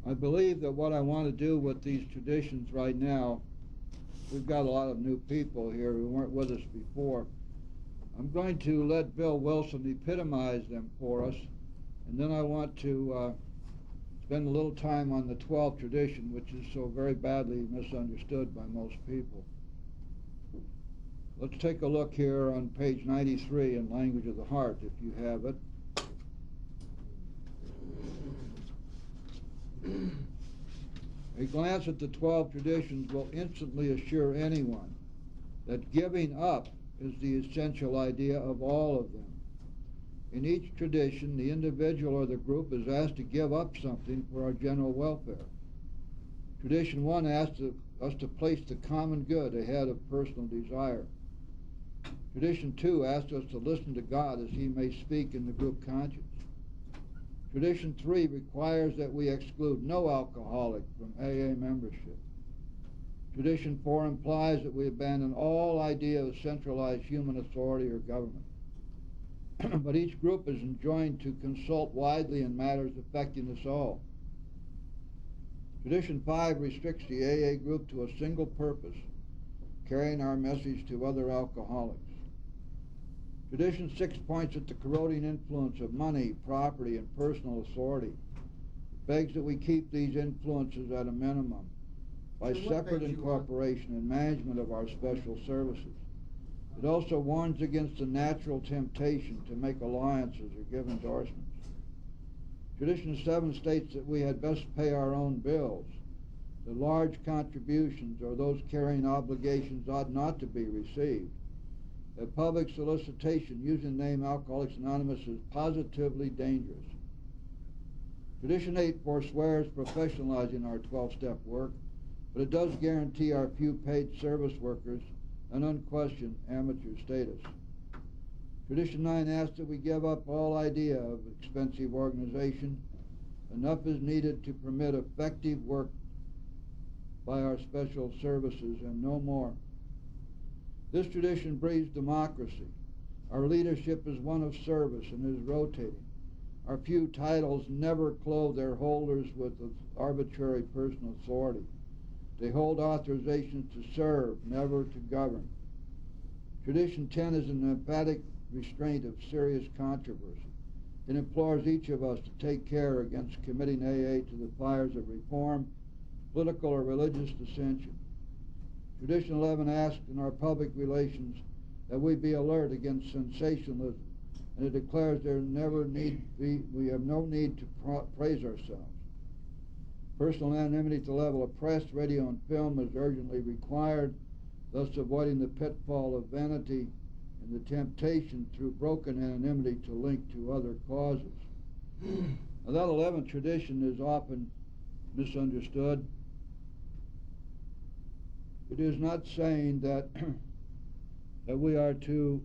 I believe that what I want to do with these traditions right now, we've got a lot of new people here who weren't with us before. I'm going to let Bill Wilson epitomize them for us, and then I want to spend a little time on the 12th tradition, which is so very badly misunderstood by most people. Let's take a look here on page 93 in Language of the Heart, if you have it. A glance at the 12 traditions will instantly assure anyone that giving up is the essential idea of all of them. In each tradition, the individual or the group is asked to give up something for our general welfare. Tradition 1 asks us to place the common good ahead of personal desire. Tradition 2 asks us to listen to God as He may speak in the group conscience. Tradition 3 requires that we exclude no alcoholic from AA membership. Tradition 4 implies that we abandon all idea of centralized human authority or government. But each group is enjoined to consult widely in matters affecting us all. Tradition 5 restricts the AA group to a single purpose, carrying our message to other alcoholics. Tradition 6 points at the corroding influence of money, property, and personal authority. It begs that we keep these influences at a minimum by separate incorporation and management of our special services. It also warns against the natural temptation to make alliances or give endorsements. Tradition 7 states that we had best pay our own bills, that large contributions or those carrying obligations ought not to be received, that public solicitation using the name Alcoholics Anonymous is positively dangerous. Tradition 8 forswears professionalizing our 12-step work, but it does guarantee our few paid service workers an unquestioned amateur status. Tradition 9 asks that we give up all idea of expensive organization. Enough is needed to permit effective work by our special services and no more. This tradition breeds democracy. Our leadership is one of service and is rotating. Our few titles never clothe their holders with arbitrary personal authority. They hold authorizations to serve, never to govern. Tradition 10 is an emphatic restraint of serious controversy. It implores each of us to take care against committing AA to the fires of reform, political or religious dissension. Tradition 11 asks in our public relations that we be alert against sensationalism, and it declares we have no need to praise ourselves. Personal anonymity to the level of press, radio, and film is urgently required, thus avoiding the pitfall of vanity and the temptation through broken anonymity to link to other causes. Now, that 11th tradition is often misunderstood. It is not saying that that we are to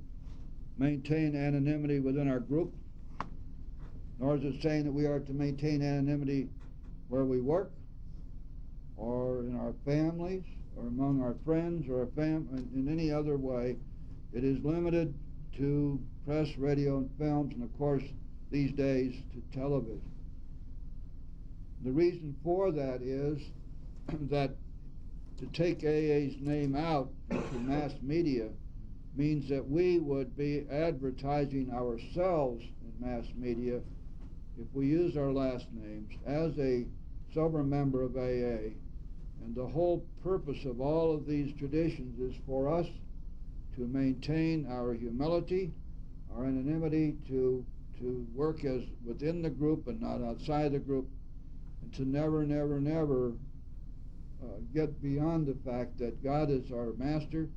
maintain anonymity within our group, nor is it saying that we are to maintain anonymity where we work, or in our families, or among our friends, or in any other way. It is limited to press, radio, and films, and of course, these days, to television. The reason for that is that to take AA's name out into mass media means that we would be advertising ourselves in mass media if we use our last names as a sober member of AA. And the whole purpose of all of these traditions is for us to maintain our humility, our anonymity, to work as within the group and not outside the group, and to never get beyond the fact that God is our master,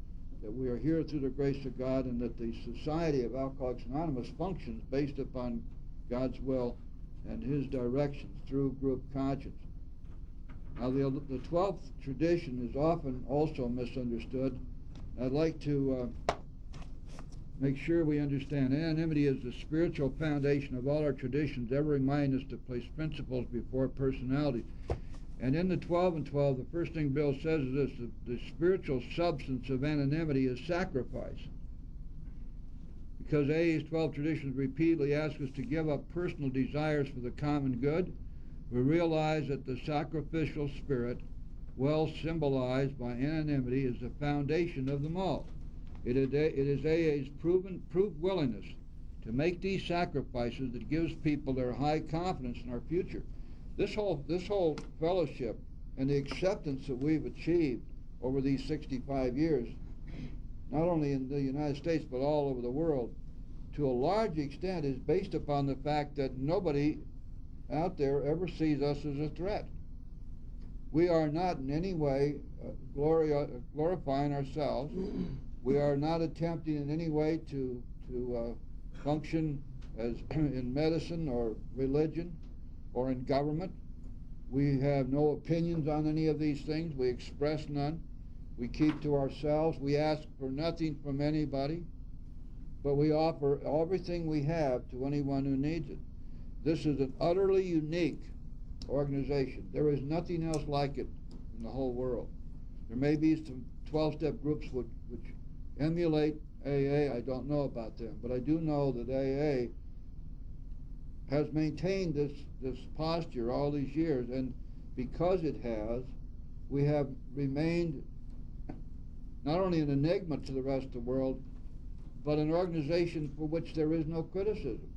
that we are here through the grace of God, and that the Society of Alcoholics Anonymous functions based upon God's will and His directions through group conscience. Now, the 12th tradition is often also misunderstood. I'd like to make sure we understand anonymity is the spiritual foundation of all our traditions, ever remind us to place principles before personalities. And in the 12 and 12, the first thing Bill says is this: the spiritual substance of anonymity is sacrifice. Because AA's 12 traditions repeatedly ask us to give up personal desires for the common good, We realize that the sacrificial spirit, well symbolized by anonymity, is the foundation of them all. It is AA's proved willingness to make these sacrifices that gives people their high confidence in our future. This whole fellowship and the acceptance that we've achieved over these 65 years, not only in the United States but all over the world, to a large extent is based upon the fact that nobody out there ever sees us as a threat. We are not in any way glorifying ourselves. We are not attempting in any way to function as in medicine or religion or in government. We have no opinions on any of these things. We express none. We keep to ourselves. We ask for nothing from anybody, but we offer everything we have to anyone who needs it. This is an utterly unique organization. There is nothing else like it in the whole world. There may be some 12-step groups which emulate AA. I don't know about them, but I do know that AA has maintained this posture all these years, and because it has, we have remained not only an enigma to the rest of the world, but an organization for which there is no criticism.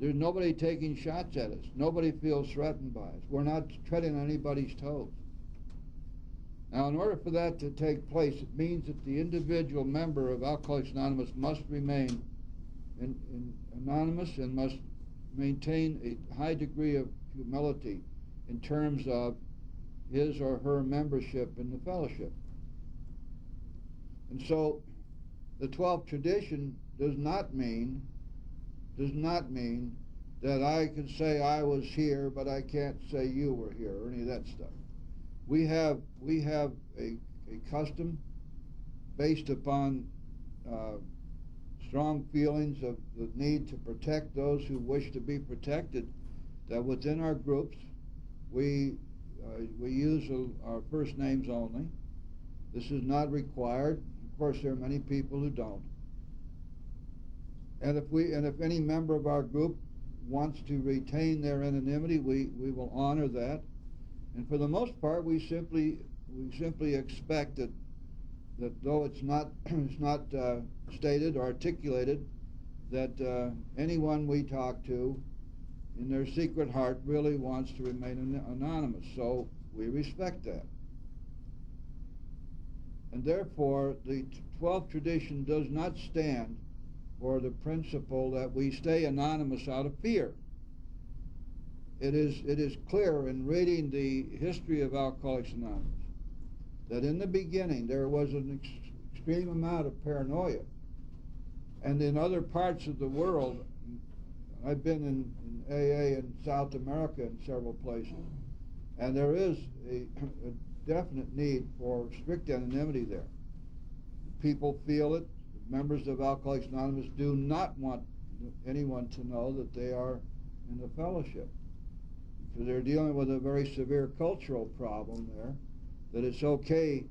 There's nobody taking shots at us. Nobody feels threatened by us. We're not treading on anybody's toes. Now, in order for that to take place, it means that the individual member of Alcoholics Anonymous must remain anonymous and must maintain a high degree of humility in terms of his or her membership in the fellowship. And so the 12th tradition does not mean that I can say I was here, but I can't say you were here, or any of that stuff. We have a custom based upon strong feelings of the need to protect those who wish to be protected, that within our groups we use our first names only. This is not required. Of course, there are many people who don't. And if any member of our group wants to retain their anonymity, we will honor that. And for the most part, we simply expect that though it's not stated or articulated, that anyone we talk to in their secret heart really wants to remain anonymous. So we respect that. And therefore, the 12th tradition does not stand for the principle that we stay anonymous out of fear. It is clear in reading the history of Alcoholics Anonymous that in the beginning there was an extreme amount of paranoia. And in other parts of the world, I've been in AA in South America in several places, and there is a definite need for strict anonymity there. People feel it. Members of Alcoholics Anonymous do not want anyone to know that they are in the fellowship, because they're dealing with a very severe cultural problem there, that it's okay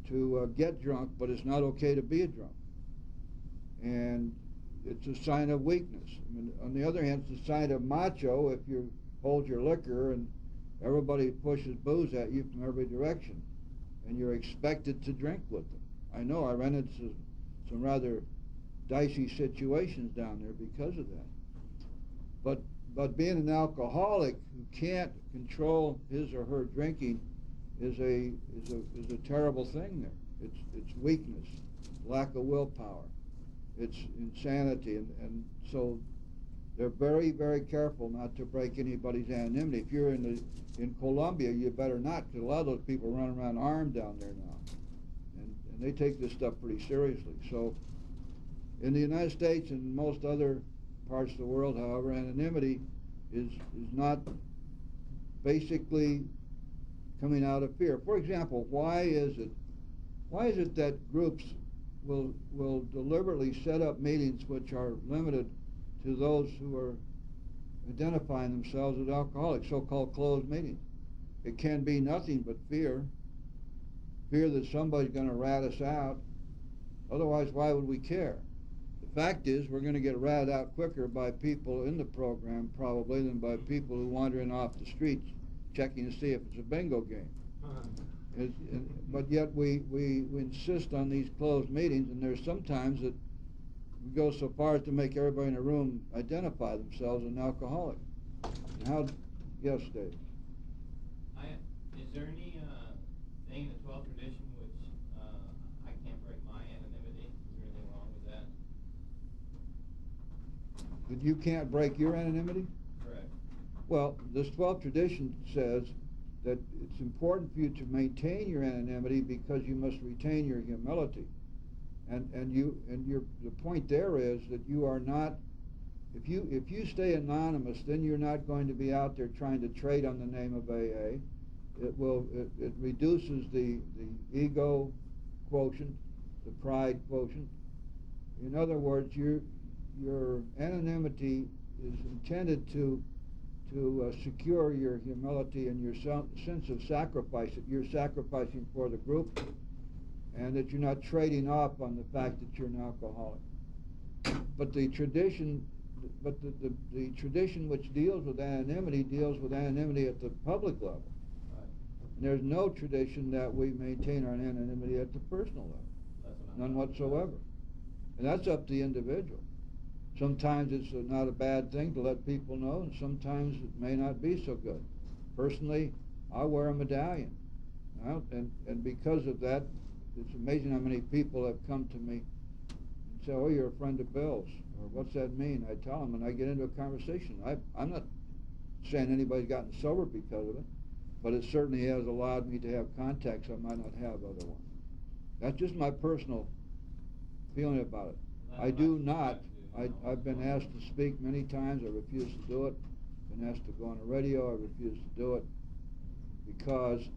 to get drunk, but it's not okay to be a drunk. And it's a sign of weakness. I mean, on the other hand, it's a sign of macho if you hold your liquor and everybody pushes booze at you from every direction, and you're expected to drink with them. I know I ran into some rather dicey situations down there because of that. But being an alcoholic who can't control his or her drinking is a terrible thing there. It's weakness, lack of willpower, it's insanity, and so they're very, very careful not to break anybody's anonymity. If you're in Colombia, you better not, because a lot of those people run around armed down there now, and they take this stuff pretty seriously. So in the United States and most other parts of the world, however, anonymity is not basically coming out of fear. For example, why is it that groups will deliberately set up meetings which are limited to those who are identifying themselves as alcoholics, so-called closed meetings? It can be nothing but fear that somebody's going to rat us out. Otherwise, why would we care? The fact is, we're going to get ratted out quicker by people in the program probably than by people who wander in off the streets checking to see if it's a bingo game. But yet we insist on these closed meetings, and there's sometimes that we go so far as to make everybody in the room identify themselves as an alcoholic. And how? Yes, Dave. Is there any thing in the 12th tradition which I can't break my anonymity? Is there anything wrong with that? That you can't break your anonymity? Correct. Well, this 12th tradition says that it's important for you to maintain your anonymity because you must retain your humility. The point there is that you are not, if you stay anonymous, then you're not going to be out there trying to trade on the name of AA. It reduces the ego quotient, the pride quotient. In other words, your anonymity is intended to secure your humility and your sense of sacrifice, that you're sacrificing for the group, and that you're not trading off on the fact that you're an alcoholic. But the tradition which deals with anonymity at the public level. Right. And there's no tradition that we maintain our anonymity at the personal level. None whatsoever. And that's up to the individual. Sometimes it's not a bad thing to let people know, and sometimes it may not be so good. Personally, I wear a medallion. And because of that, it's amazing how many people have come to me and say, "Oh, you're a friend of Bill's," or "What's that mean?" I tell them, and I get into a conversation. I'm not saying anybody's gotten sober because of it, but it certainly has allowed me to have contacts I might not have otherwise. That's just my personal feeling about it. I do not. I've been asked to speak many times. I refuse to do it. Been asked to go on the radio. I refuse to do it because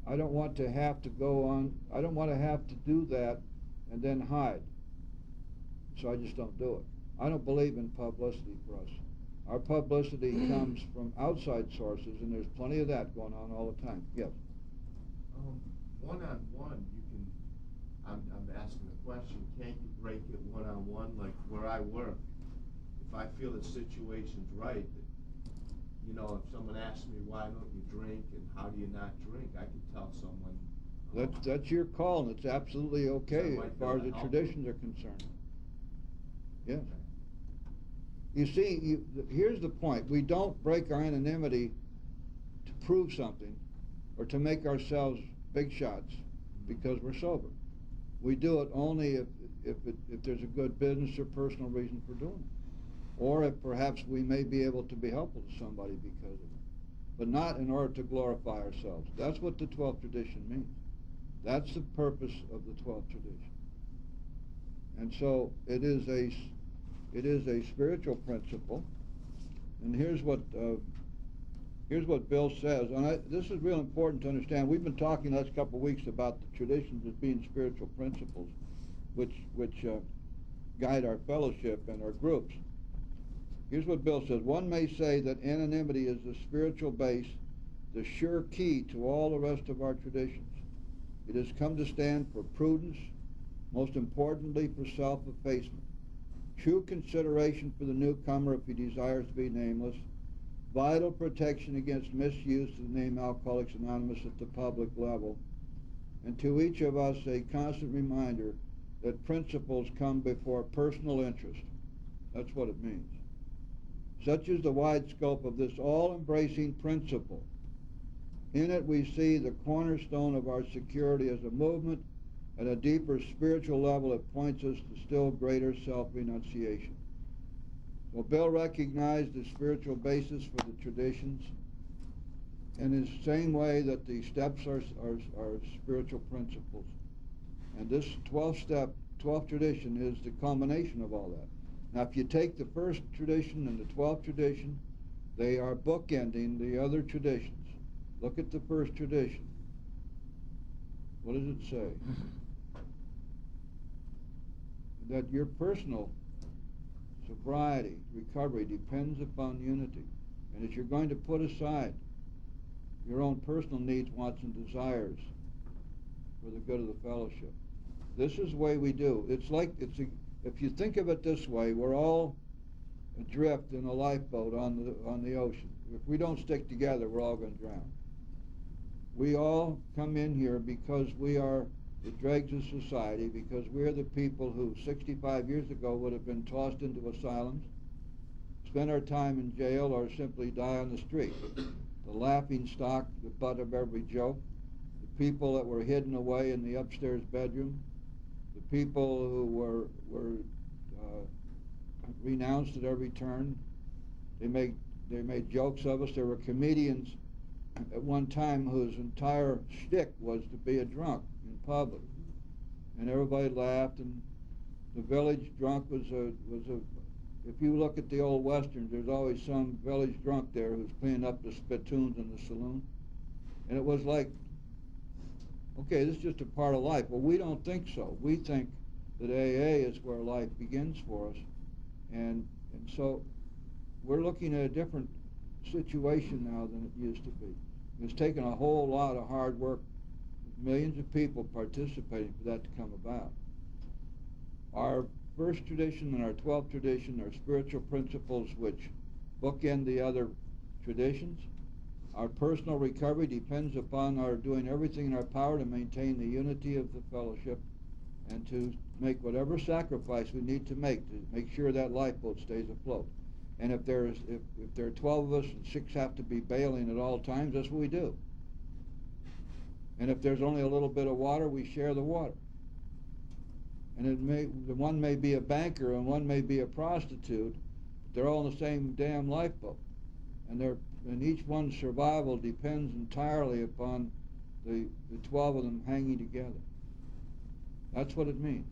I don't want to have to go on. I don't want to have to do that and then hide. So I just don't do it. I don't believe in publicity for us. Our publicity comes from outside sources, and there's plenty of that going on all the time. Yes. One-on-one, you can. I'm asking a question. Can't you break it one-on-one, like where I work? If I feel the situation's right, you know, if someone asks me why don't you drink and how do you not drink, I can tell someone. That's your call, and it's absolutely okay as far as the traditions are concerned. Yes. Okay. You see, here's the point. We don't break our anonymity to prove something or to make ourselves big shots because we're sober. We do it only if there's a good business or personal reason for doing it. Or if perhaps we may be able to be helpful to somebody because of it. But not in order to glorify ourselves. That's what the 12th tradition means. That's the purpose of the 12th tradition. And so it is a spiritual principle. And here's what Bill says. And this is real important to understand. We've been talking the last couple of weeks about the traditions as being spiritual principles, which guide our fellowship and our groups. Here's what Bill says. One may say that anonymity is the spiritual base, the sure key to all the rest of our traditions. It has come to stand for prudence, most importantly for self-effacement, true consideration for the newcomer if he desires to be nameless, vital protection against misuse of the name Alcoholics Anonymous at the public level, and to each of us a constant reminder that principles come before personal interest. That's what it means. Such is the wide scope of this all-embracing principle. In it we see the cornerstone of our security as a movement. At a deeper spiritual level, it points us to still greater self-renunciation. So Bill recognized the spiritual basis for the traditions in the same way that the steps are spiritual principles. And this 12th tradition is the culmination of all that. Now, if you take the first tradition and the 12th tradition, they are bookending the other traditions. Look at the first tradition. What does it say? That your personal sobriety, recovery, depends upon unity. And that you're going to put aside your own personal needs, wants, and desires for the good of the fellowship. This is the way we do. if you think of it this way, we're all adrift in a lifeboat on the ocean. If we don't stick together, we're all going to drown. We all come in here because we are the dregs of society, because we're the people who 65 years ago would have been tossed into asylums, spend our time in jail, or simply die on the street. The laughing stock, the butt of every joke, the people that were hidden away in the upstairs bedroom, the people who were renounced at every turn. They made jokes of us. There were comedians at one time whose entire shtick was to be a drunk in public, and everybody laughed. And the village drunk was a. If you look at the old westerns, there's always some village drunk there who's cleaning up the spittoons in the saloon, and it was like, okay, this is just a part of life. Well, we don't think so. We think that AA is where life begins for us, and so we're looking at a different situation now than it used to be. It's taken a whole lot of hard work, millions of people participating for that to come about. Our first tradition and our 12th tradition are spiritual principles which bookend the other traditions. Our personal recovery depends upon our doing everything in our power to maintain the unity of the fellowship and to make whatever sacrifice we need to make sure that lifeboat stays afloat. And if there are 12 of us and 6 have to be bailing at all times, that's what we do. And if there's only a little bit of water, we share the water. And the one may be a banker and one may be a prostitute, but they're all in the same damn lifeboat. And each one's survival depends entirely upon the 12 of them hanging together. That's what it means.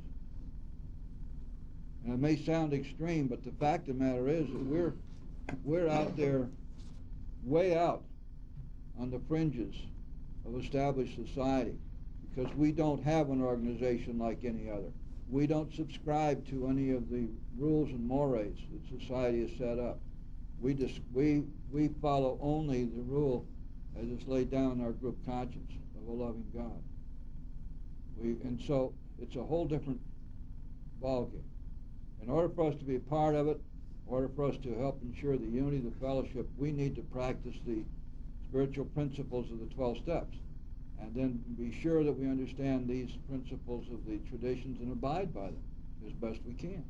And it may sound extreme, but the fact of the matter is that we're out there, way out on the fringes of established society, because we don't have an organization like any other. We don't subscribe to any of the rules and mores that society has set up. We follow only the rule as it's laid down in our group conscience of a loving God. And so it's a whole different ballgame. In order for us to be a part of it, in order for us to help ensure the unity of the fellowship, we need to practice the spiritual principles of the 12 steps, and then be sure that we understand these principles of the traditions and abide by them as best we can.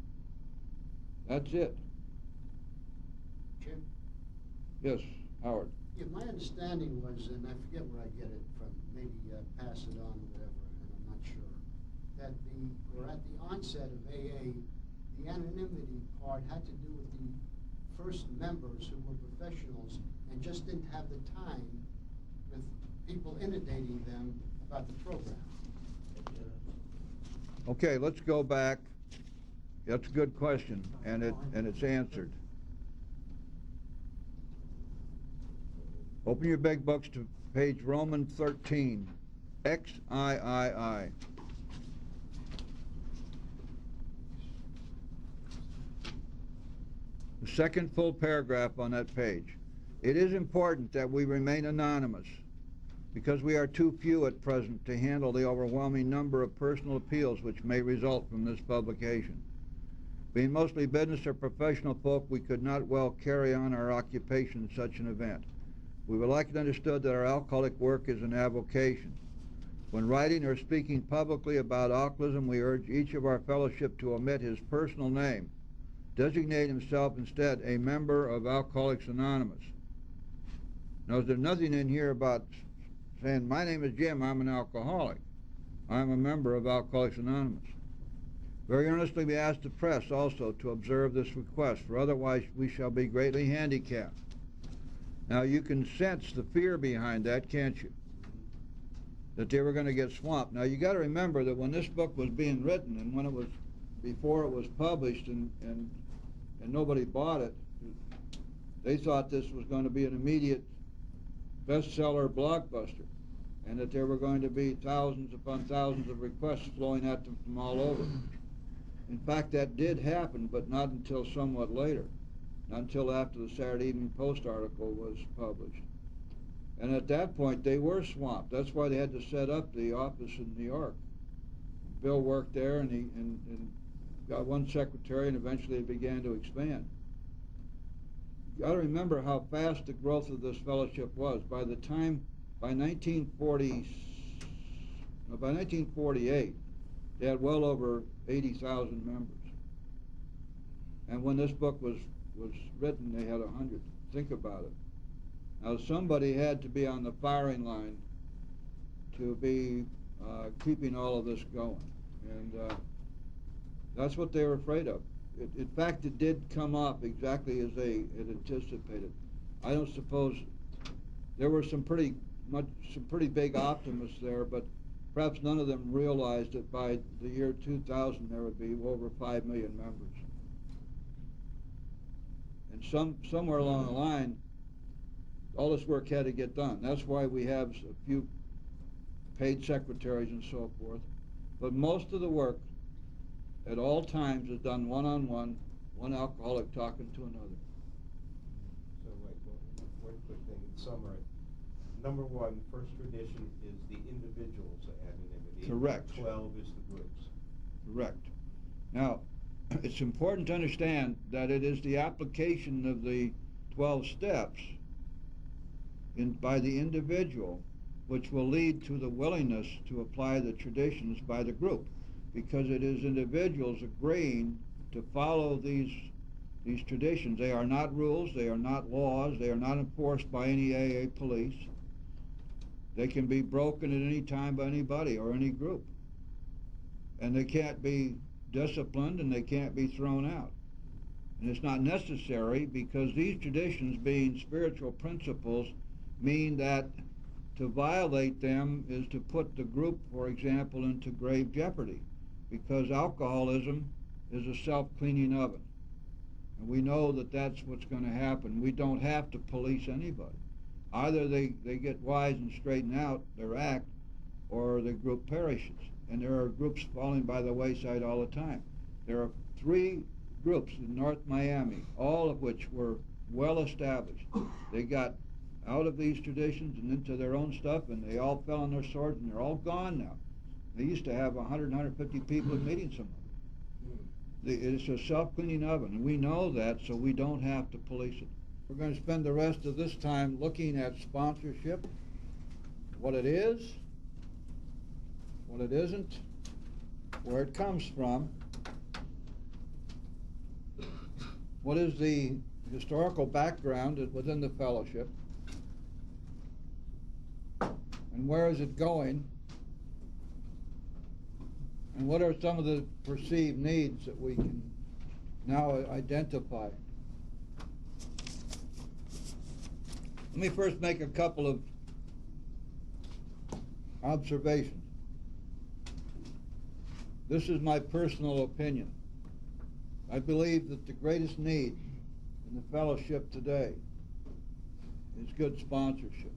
That's it. Jim? Yes, Howard. Yeah, my understanding was, and I forget where I get it from, maybe pass it on or whatever, and I'm not sure, that at the onset of AA, the anonymity part had to do with the first members who were professionals and just didn't have the time with people inundating them about the program. Okay, let's go back. That's a good question, and it's answered. Open your big books to page Roman 13, XIII. The second full paragraph on that page. It is important that we remain anonymous because we are too few at present to handle the overwhelming number of personal appeals which may result from this publication. Being mostly business or professional folk, we could not well carry on our occupation in such an event. We would like it understood that our alcoholic work is an avocation. When writing or speaking publicly about alcoholism, we urge each of our fellowship to omit his personal name. Designate himself instead a member of Alcoholics Anonymous. Now, there's nothing in here about saying, my name is Jim, I'm an alcoholic. I'm a member of Alcoholics Anonymous. Very earnestly we ask the press also to observe this request, for otherwise we shall be greatly handicapped. Now, you can sense the fear behind that, can't you? That they were going to get swamped. Now, you got to remember that when this book was being written and when it was, before it was published and nobody bought it, they thought this was going to be an immediate bestseller blockbuster, and that there were going to be thousands upon thousands of requests flowing at them from all over. In fact, that did happen, but not until somewhat later, not until after the Saturday Evening Post article was published. And at that point, they were swamped. That's why they had to set up the office in New York. Bill worked there, and got one secretary, and eventually it began to expand. You got to remember how fast the growth of this fellowship was. By 1948, they had well over 80,000 members. And when this book was written, they had 100. Think about it. Now, somebody had to be on the firing line to be keeping all of this going. And that's what they were afraid of. In fact, it did come up exactly as they had anticipated. I don't suppose there were some pretty big optimists there, but perhaps none of them realized that by the year 2000 there would be over 5 million members. And somewhere along the line, all this work had to get done. That's why we have a few paid secretaries and so forth. But most of the work at all times is done one-on-one, one alcoholic talking to another. So wait, one quick thing in summary. Number one, first tradition is the individual's anonymity. Correct. 12 is the groups. Correct. Now, it's important to understand that it is the application of the 12 steps by the individual which will lead to the willingness to apply the traditions by the group, because it is individuals agreeing to follow these traditions. They are not rules, they are not laws, they are not enforced by any AA police. They can be broken at any time by anybody or any group. And they can't be disciplined and they can't be thrown out. And it's not necessary, because these traditions, being spiritual principles, mean that to violate them is to put the group, for example, into grave jeopardy, because alcoholism is a self-cleaning oven. And we know that that's what's going to happen. We don't have to police anybody. Either they get wise and straighten out their act, or the group perishes. And there are groups falling by the wayside all the time. There are 3 groups in North Miami, all of which were well established. They got out of these traditions and into their own stuff, and they all fell on their swords, and they're all gone now. They used to have 100, 150 people in meetings somewhere. It's a self-cleaning oven, and we know that, so we don't have to police it. We're going to spend the rest of this time looking at sponsorship, what it is, what it isn't, where it comes from, what is the historical background within the fellowship, and where is it going, and what are some of the perceived needs that we can now identify. Let me first make a couple of observations. This is my personal opinion. I believe that the greatest need in the fellowship today is good sponsorship.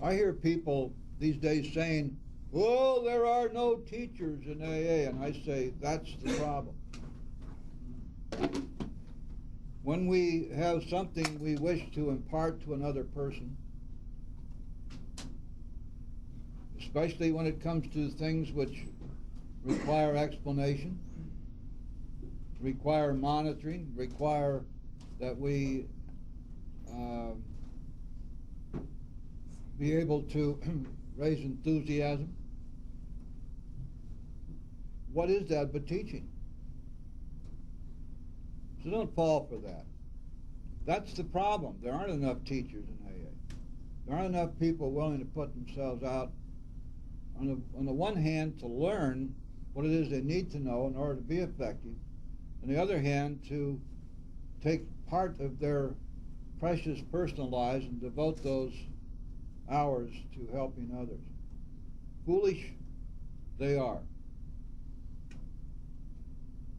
I hear people these days saying, "Oh, there are no teachers in AA," and I say, that's the problem. When we have something we wish to impart to another person, especially when it comes to things which require explanation, require monitoring, require that we be able to raise enthusiasm. What is that but teaching? So don't fall for that. That's the problem. There aren't enough teachers in AA. There aren't enough people willing to put themselves out, on the one hand, to learn what it is they need to know in order to be effective, on the other hand, to take part of their precious personal lives and devote those hours to helping others. Foolish they are,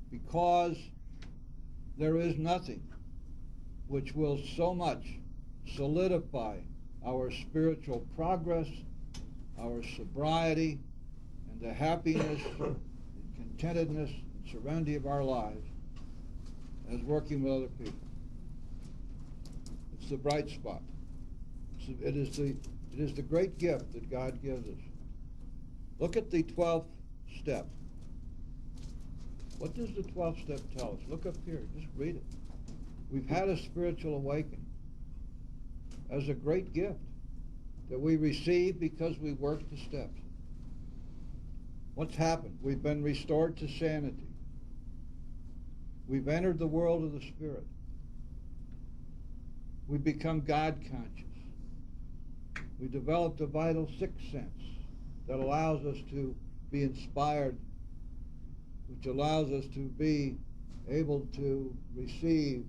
because there is nothing which will so much solidify our spiritual progress, our sobriety, and the happiness and contentedness and serenity of our lives as working with other people. It's the bright spot. It is the great gift that God gives us. Look at the 12th step. What does the 12th step tell us? Look up here, just read it. We've had a spiritual awakening as a great gift that we receive because we work the steps. What's happened? We've been restored to sanity. We've entered the world of the Spirit. We've become God conscious. We developed a vital sixth sense that allows us to be inspired, which allows us to be able to receive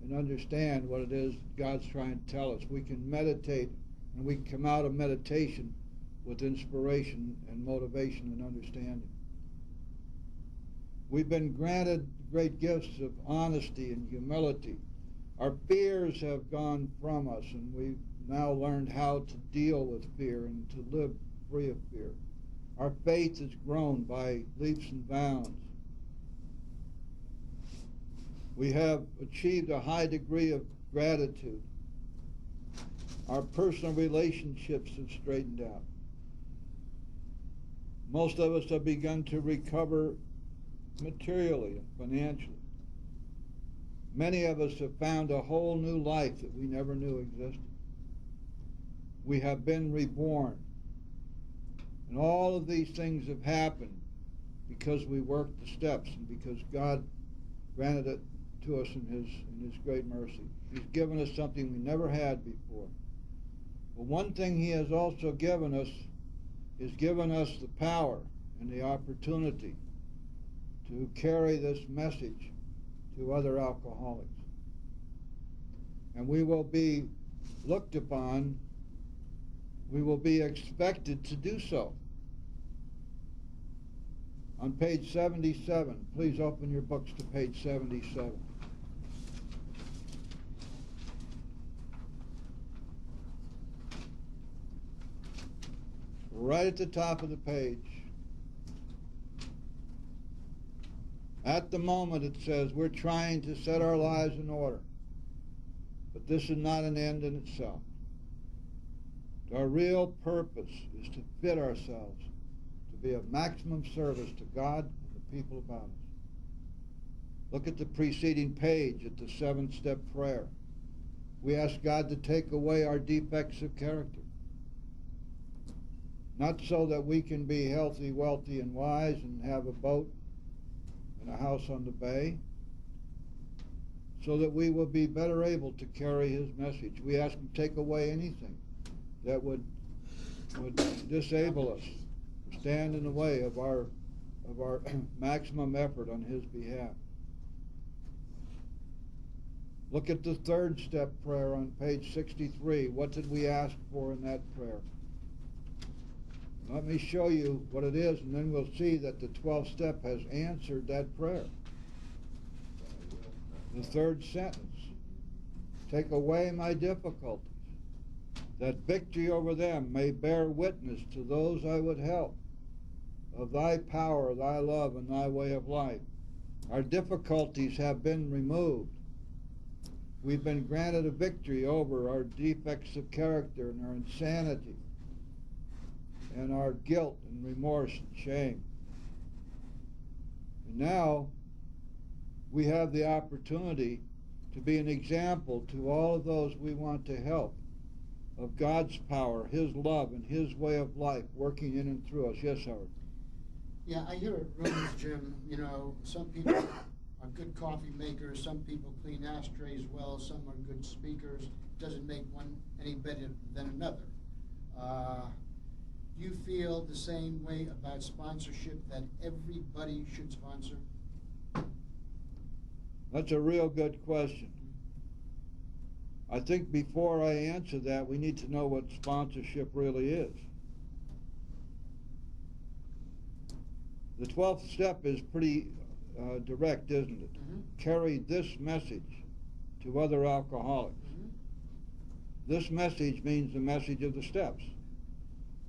and understand what it is God's trying to tell us. We can meditate, and we can come out of meditation with inspiration and motivation and understanding. We've been granted great gifts of honesty and humility. Our fears have gone from us, and we've now learned how to deal with fear and to live free of fear. Our faith has grown by leaps and bounds. We have achieved a high degree of gratitude. Our personal relationships have straightened out. Most of us have begun to recover materially and financially. Many of us have found a whole new life that we never knew existed. We have been reborn. And all of these things have happened because we worked the steps and because God granted it to us in His great mercy. He's given us something we never had before. But one thing He has also given us is given us the power and the opportunity to carry this message to other alcoholics. And we will be looked upon, we will be expected to do so. On page 77, please open your books to page 77. Right at the top of the page. At the moment it says we're trying to set our lives in order. But this is not an end in itself. Our real purpose is to fit ourselves to be of maximum service to God and the people about us. Look at the preceding page at the 7th-step prayer. We ask God to take away our defects of character. Not so that we can be healthy, wealthy, and wise and have a boat and a house on the bay, so that we will be better able to carry His message. We ask Him to take away anything that would disable us, stand in the way of our maximum effort on His behalf. Look at the 3rd step prayer on page 63. What did we ask for in that prayer? Let me show you what it is, and then we'll see that the 12th step has answered that prayer. The 3rd sentence. Take away my difficulties, that victory over them may bear witness to those I would help, of thy power, thy love, and thy way of life. Our difficulties have been removed. We've been granted a victory over our defects of character and our insanity and our guilt and remorse and shame. And now we have the opportunity to be an example to all of those we want to help of God's power, His love, and His way of life working in and through us. Yes, Howard? Yeah, I hear it, Romans, Jim. You know, some people are good coffee makers, some people clean ashtrays well, some are good speakers. Doesn't make one any better than another. Do you feel the same way about sponsorship, that everybody should sponsor? That's a real good question. I think before I answer that, we need to know what sponsorship really is. The 12th step is pretty direct, isn't it? Mm-hmm. Carry this message to other alcoholics. Mm-hmm. This message means the message of the steps.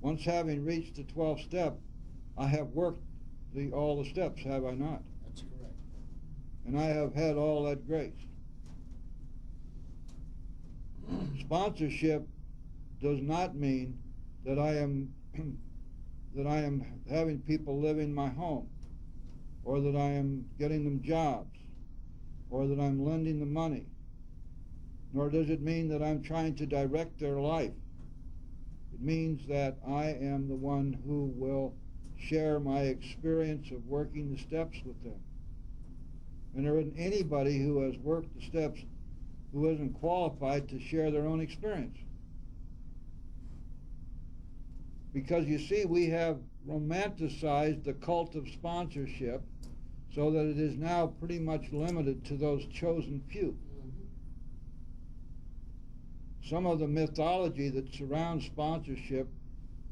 Once having reached the 12th step, I have worked all the steps, have I not? That's correct. And I have had all that grace. Sponsorship does not mean that I am having people live in my home. or that I am getting them jobs, or that I'm lending them money, nor does it mean that I'm trying to direct their life. It means that I am the one who will share my experience of working the steps with them. And there isn't anybody who has worked the steps who isn't qualified to share their own experience. Because you see, we have romanticized the cult of sponsorship so that it is now pretty much limited to those chosen few. Some of the mythology that surrounds sponsorship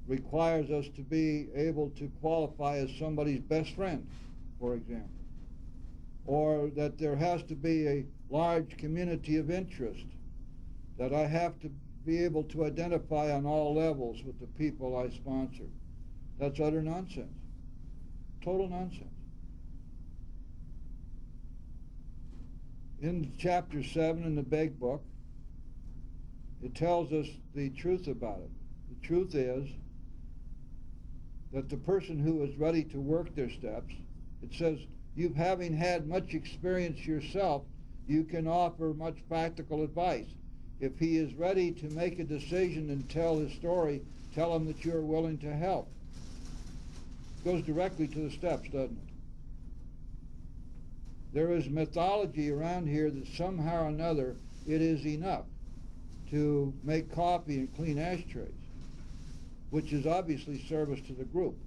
requires us to be able to qualify as somebody's best friend, for example, or that there has to be a large community of interest, that I have to be able to identify on all levels with the people I sponsor. That's utter nonsense. Total nonsense. In chapter 7 in the Big Book, it tells us the truth about it. The truth is that the person who is ready to work their steps, it says, you having had much experience yourself, you can offer much practical advice. If he is ready to make a decision and tell his story, tell him that you're willing to help. It goes directly to the steps, doesn't it? There is mythology around here that somehow or another it is enough to make coffee and clean ashtrays, which is obviously service to the group.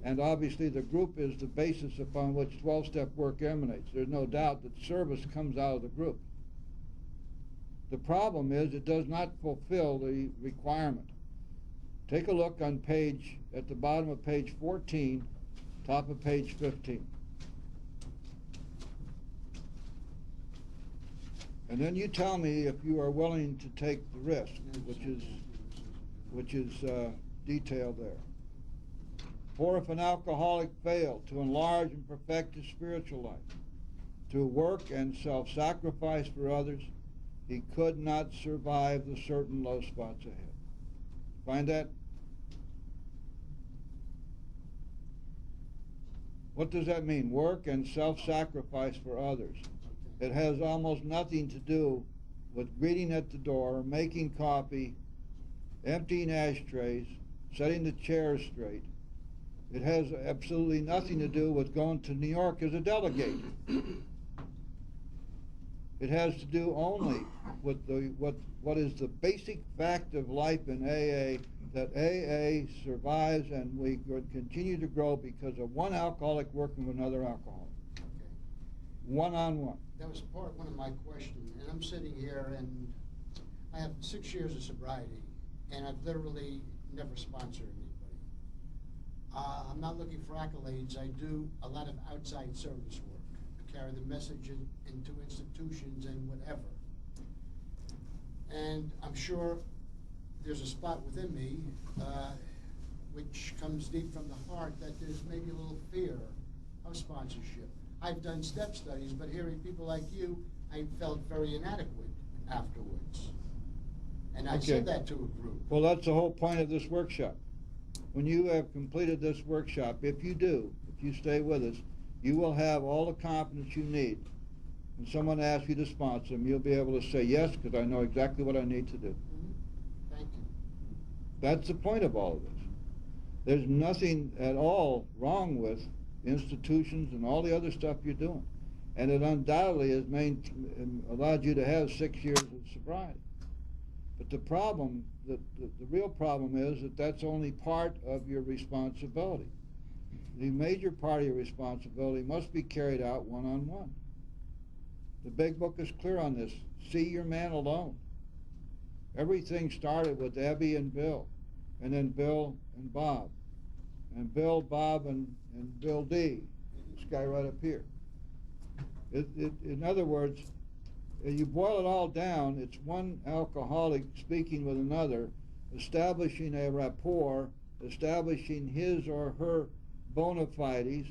And obviously the group is the basis upon which 12-step work emanates. There's no doubt that service comes out of the group. The problem is it does not fulfill the requirement. Take a look on at the bottom of page 14, top of page 15. And then you tell me if you are willing to take the risk, which is detailed there. For if an alcoholic failed to enlarge and perfect his spiritual life through work and self-sacrifice for others, he could not survive the certain low spots ahead. Find that? What does that mean? Work and self-sacrifice for others. It has almost nothing to do with greeting at the door, making coffee, emptying ashtrays, setting the chairs straight. It has absolutely nothing to do with going to New York as a delegate. It has to do only with what is the basic fact of life in AA, that AA survives and we continue to grow because of one alcoholic working with another alcoholic. Okay. One-on-one. That was one of my questions, and I'm sitting here and I have 6 years of sobriety, and I've literally never sponsored anybody. I'm not looking for accolades. I do a lot of outside service work. I carry the message into institutions and whatever. And I'm sure there's a spot within me which comes deep from the heart that there's maybe a little fear of sponsorship. I've done step studies, but hearing people like you, I felt very inadequate afterwards. And I said that to a group. Well, that's the whole point of this workshop. When you have completed this workshop, if you stay with us, you will have all the confidence you need. When someone asks you to sponsor them, you'll be able to say yes, because I know exactly what I need to do. Mm-hmm. Thank you. That's the point of all of this. There's nothing at all wrong with institutions and all the other stuff you're doing. And it undoubtedly has allowed you to have 6 years of sobriety. But the problem, the real problem is that that's only part of your responsibility. The major part of your responsibility must be carried out one-on-one. The Big Book is clear on this. See your man alone. Everything started with Debbie and Bill, and then Bill and Bob, and Bill, Bob, and Bill D, this guy right up here. In other words, you boil it all down, it's one alcoholic speaking with another, establishing a rapport, establishing his or her bona fides,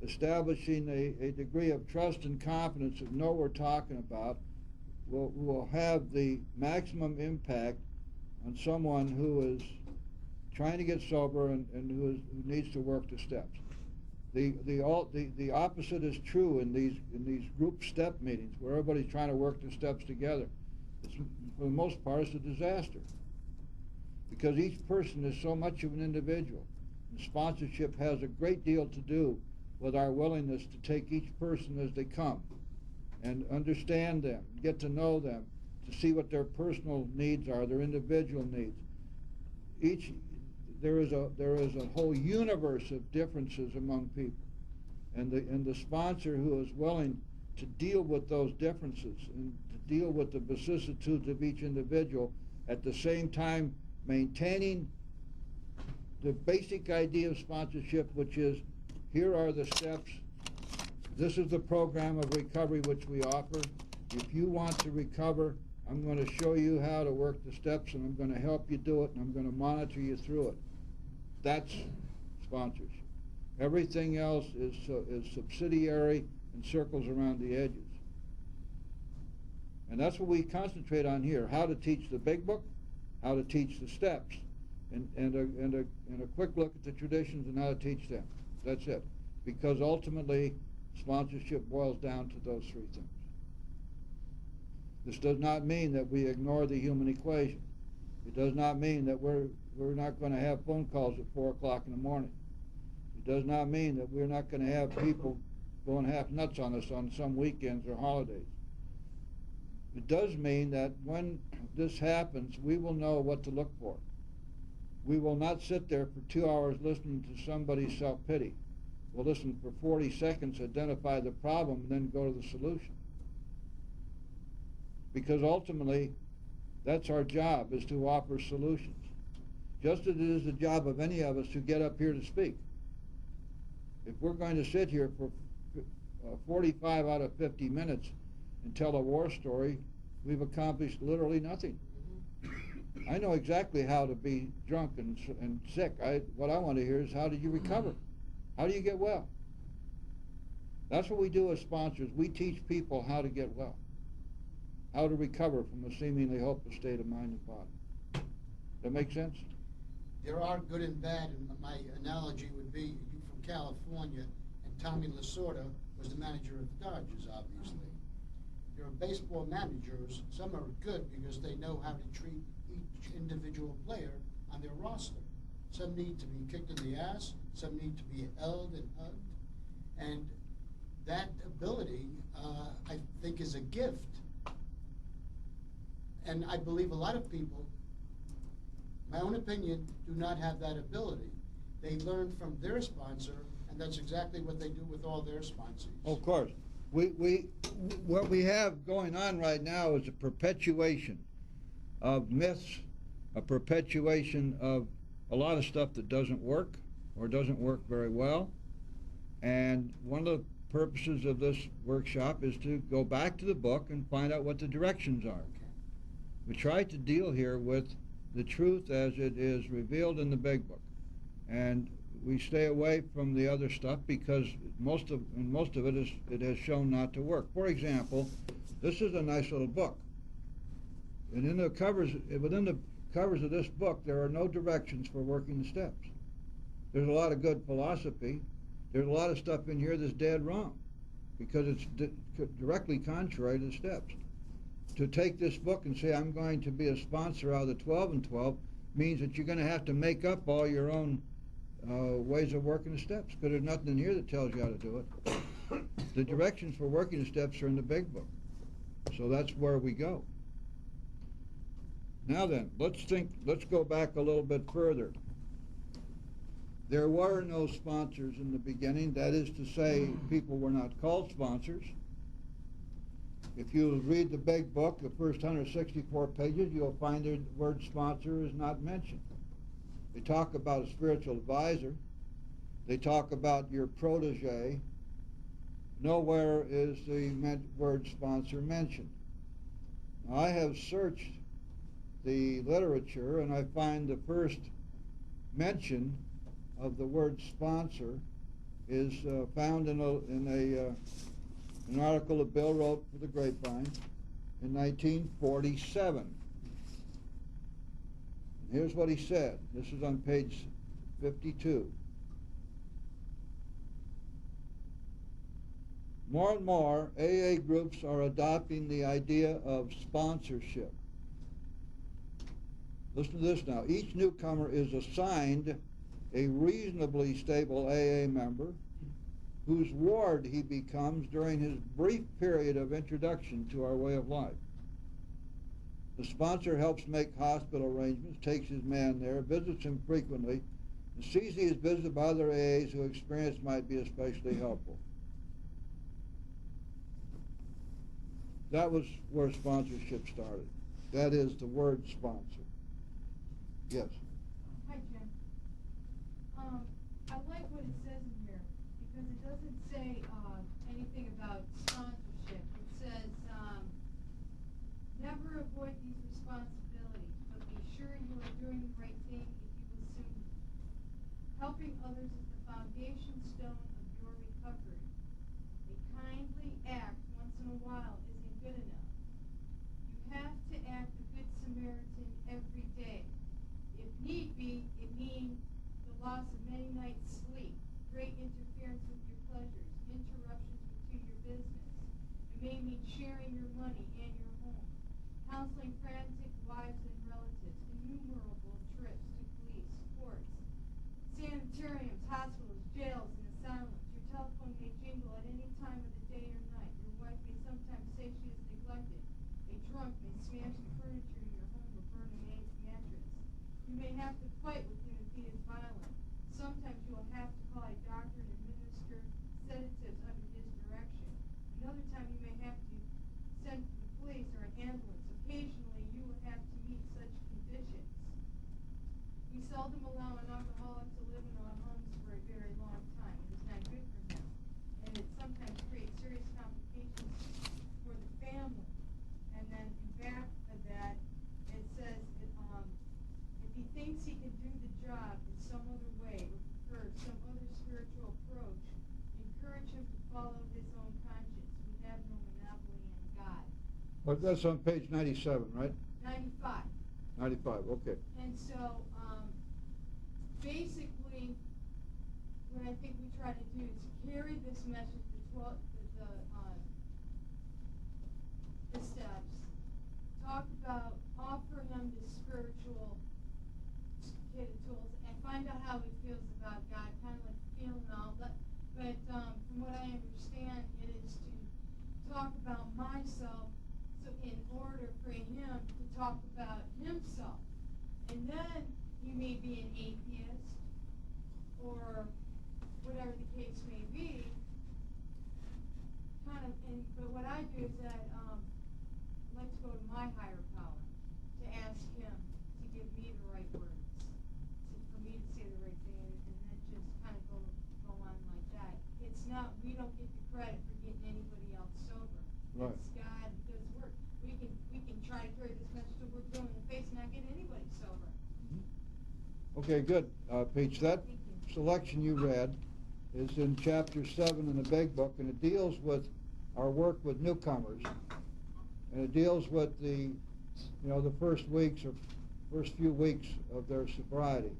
establishing a degree of trust and confidence that know what we're talking about, will have the maximum impact on someone who is trying to get sober and who needs to work the steps. The opposite is true in these group step meetings where everybody's trying to work the steps together. It's, for the most part, it's a disaster because each person is so much of an individual. And sponsorship has a great deal to do with our willingness to take each person as they come and understand them, get to know them, to see what their personal needs are, their individual needs. There is a whole universe of differences among people, and the sponsor who is willing to deal with those differences and to deal with the vicissitudes of each individual, at the same time maintaining the basic idea of sponsorship, which is, here are the steps, this is the program of recovery which we offer. If you want to recover, I'm going to show you how to work the steps, and I'm going to help you do it, and I'm going to monitor you through it. That's sponsorship. Everything else is subsidiary and circles around the edges. And that's what we concentrate on here, how to teach the big book, how to teach the steps, and a quick look at the traditions and how to teach them. That's it. Because ultimately, sponsorship boils down to those three things. This does not mean that we ignore the human equation. It does not mean that we're not going to have phone calls at 4 o'clock in the morning. It does not mean that we're not going to have people going half nuts on us on some weekends or holidays. It does mean that when this happens, we will know what to look for. We will not sit there for 2 hours listening to somebody's self-pity. We'll listen for 40 seconds, identify the problem, and then go to the solution. Because ultimately, that's our job, is to offer solutions. Just as it is the job of any of us to get up here to speak. If we're going to sit here for 45 out of 50 minutes and tell a war story, we've accomplished literally nothing. I know exactly how to be drunk and sick. What I want to hear is, how did you recover? How do you get well? That's what we do as sponsors. We teach people how to get well, how to recover from a seemingly hopeless state of mind and body. That make sense? There are good and bad, and my analogy would be, you from California, and Tommy Lasorda was the manager of the Dodgers, obviously. There are baseball managers, some are good because they know how to treat each individual player on their roster. Some need to be kicked in the ass, some need to be held and hugged, and that ability, I think, is a gift. And I believe a lot of people, my own opinion, do not have that ability. They learn from their sponsor, and that's exactly what they do with all their sponsors. Of course. What we have going on right now is a perpetuation of myths, a perpetuation of a lot of stuff that doesn't work or doesn't work very well. And one of the purposes of this workshop is to go back to the book and find out what the directions are. We try to deal here with the truth as it is revealed in the big book. And we stay away from the other stuff because most of it has shown not to work. For example, this is a nice little book. And within the covers of this book, there are no directions for working the steps. There's a lot of good philosophy. There's a lot of stuff in here that's dead wrong because it's directly contrary to the steps. To take this book and say, I'm going to be a sponsor out of the 12 and 12, means that you're going to have to make up all your own ways of working the steps, because there's nothing in here that tells you how to do it. The directions for working the steps are in the big book. So that's where we go. Now then, let's go back a little bit further. There were no sponsors in the beginning. That is to say, people were not called sponsors. If you read the big book, the first 164 pages, you'll find the word sponsor is not mentioned. They talk about a spiritual advisor. They talk about your protege. Nowhere is the word sponsor mentioned. Now, I have searched the literature, and I find the first mention of the word sponsor is found in an article that Bill wrote for the Grapevine in 1947. Here's what he said. This is on page 52. More and more, AA groups are adopting the idea of sponsorship. Listen to this now. Each newcomer is assigned a reasonably stable AA member whose ward he becomes during his brief period of introduction to our way of life. The sponsor helps make hospital arrangements, takes his man there, visits him frequently, and sees he is visited by other AAs whose experience might be especially helpful. That was where sponsorship started. That is the word sponsor. Yes. Hi, Jim. I like what it says in here because it doesn't say anything about sponsorship. It says, never avoid these responsibilities, but be sure you are doing the right thing if you assume it. Helping others is the foundation stone of your recovery. A kindly act once in a while isn't good enough. You have to act the Good Samaritan every day. If need be, it means the loss of many nights' sleep, great interference with your pleasures, interruptions to your business. It may mean sharing your money and your home, counseling frantic wives and relatives, innumerable trips to police, courts, sanitariums, hospitals, jails, and asylums. Your telephone may jingle at any time of the day or night. Your wife may sometimes say she is neglected. A drunk may smash the furniture in your home or burn a maid's mattress. You may have to fight with him if he is violent. Sometimes you will have to call a doctor and administer sedatives under his direction. Another time you may have to send for the police or an ambulance. Occasionally you will have to meet such conditions. We seldom allow an alcoholic to live in our homes for a very long time. It is not good for him. And it sometimes creates serious complications for the family. And then in back of that, it says if he thinks he can do the job in some other way or prefer some other spiritual approach, encourage him to follow his own conscience. We have no monopoly on God. Well, that's on page 97, right? 95. 95, okay. And so, basically, what I think we try to do is carry this message, the steps, talk about, offer him the spiritual tools, and find out how he feels about God, kind of like feeling all that. But from what I understand, it is to talk about myself, so in order for him to talk about himself. And then you may be an atheist, or whatever the case may be, but what I do is that I like to go to my higher power to ask him to give me the right words, for me to say the right thing, and then just kind of go on like that. It's not, we don't get the credit for getting anybody else sober. Right. It's God who does work. We can try to carry this message till we're blue in the face and not get anybody sober. Okay, good. Page, that Thank you. selection you read is in chapter 7 in the big book, and it deals with our work with newcomers, and it deals with the first weeks or first few weeks of their sobriety.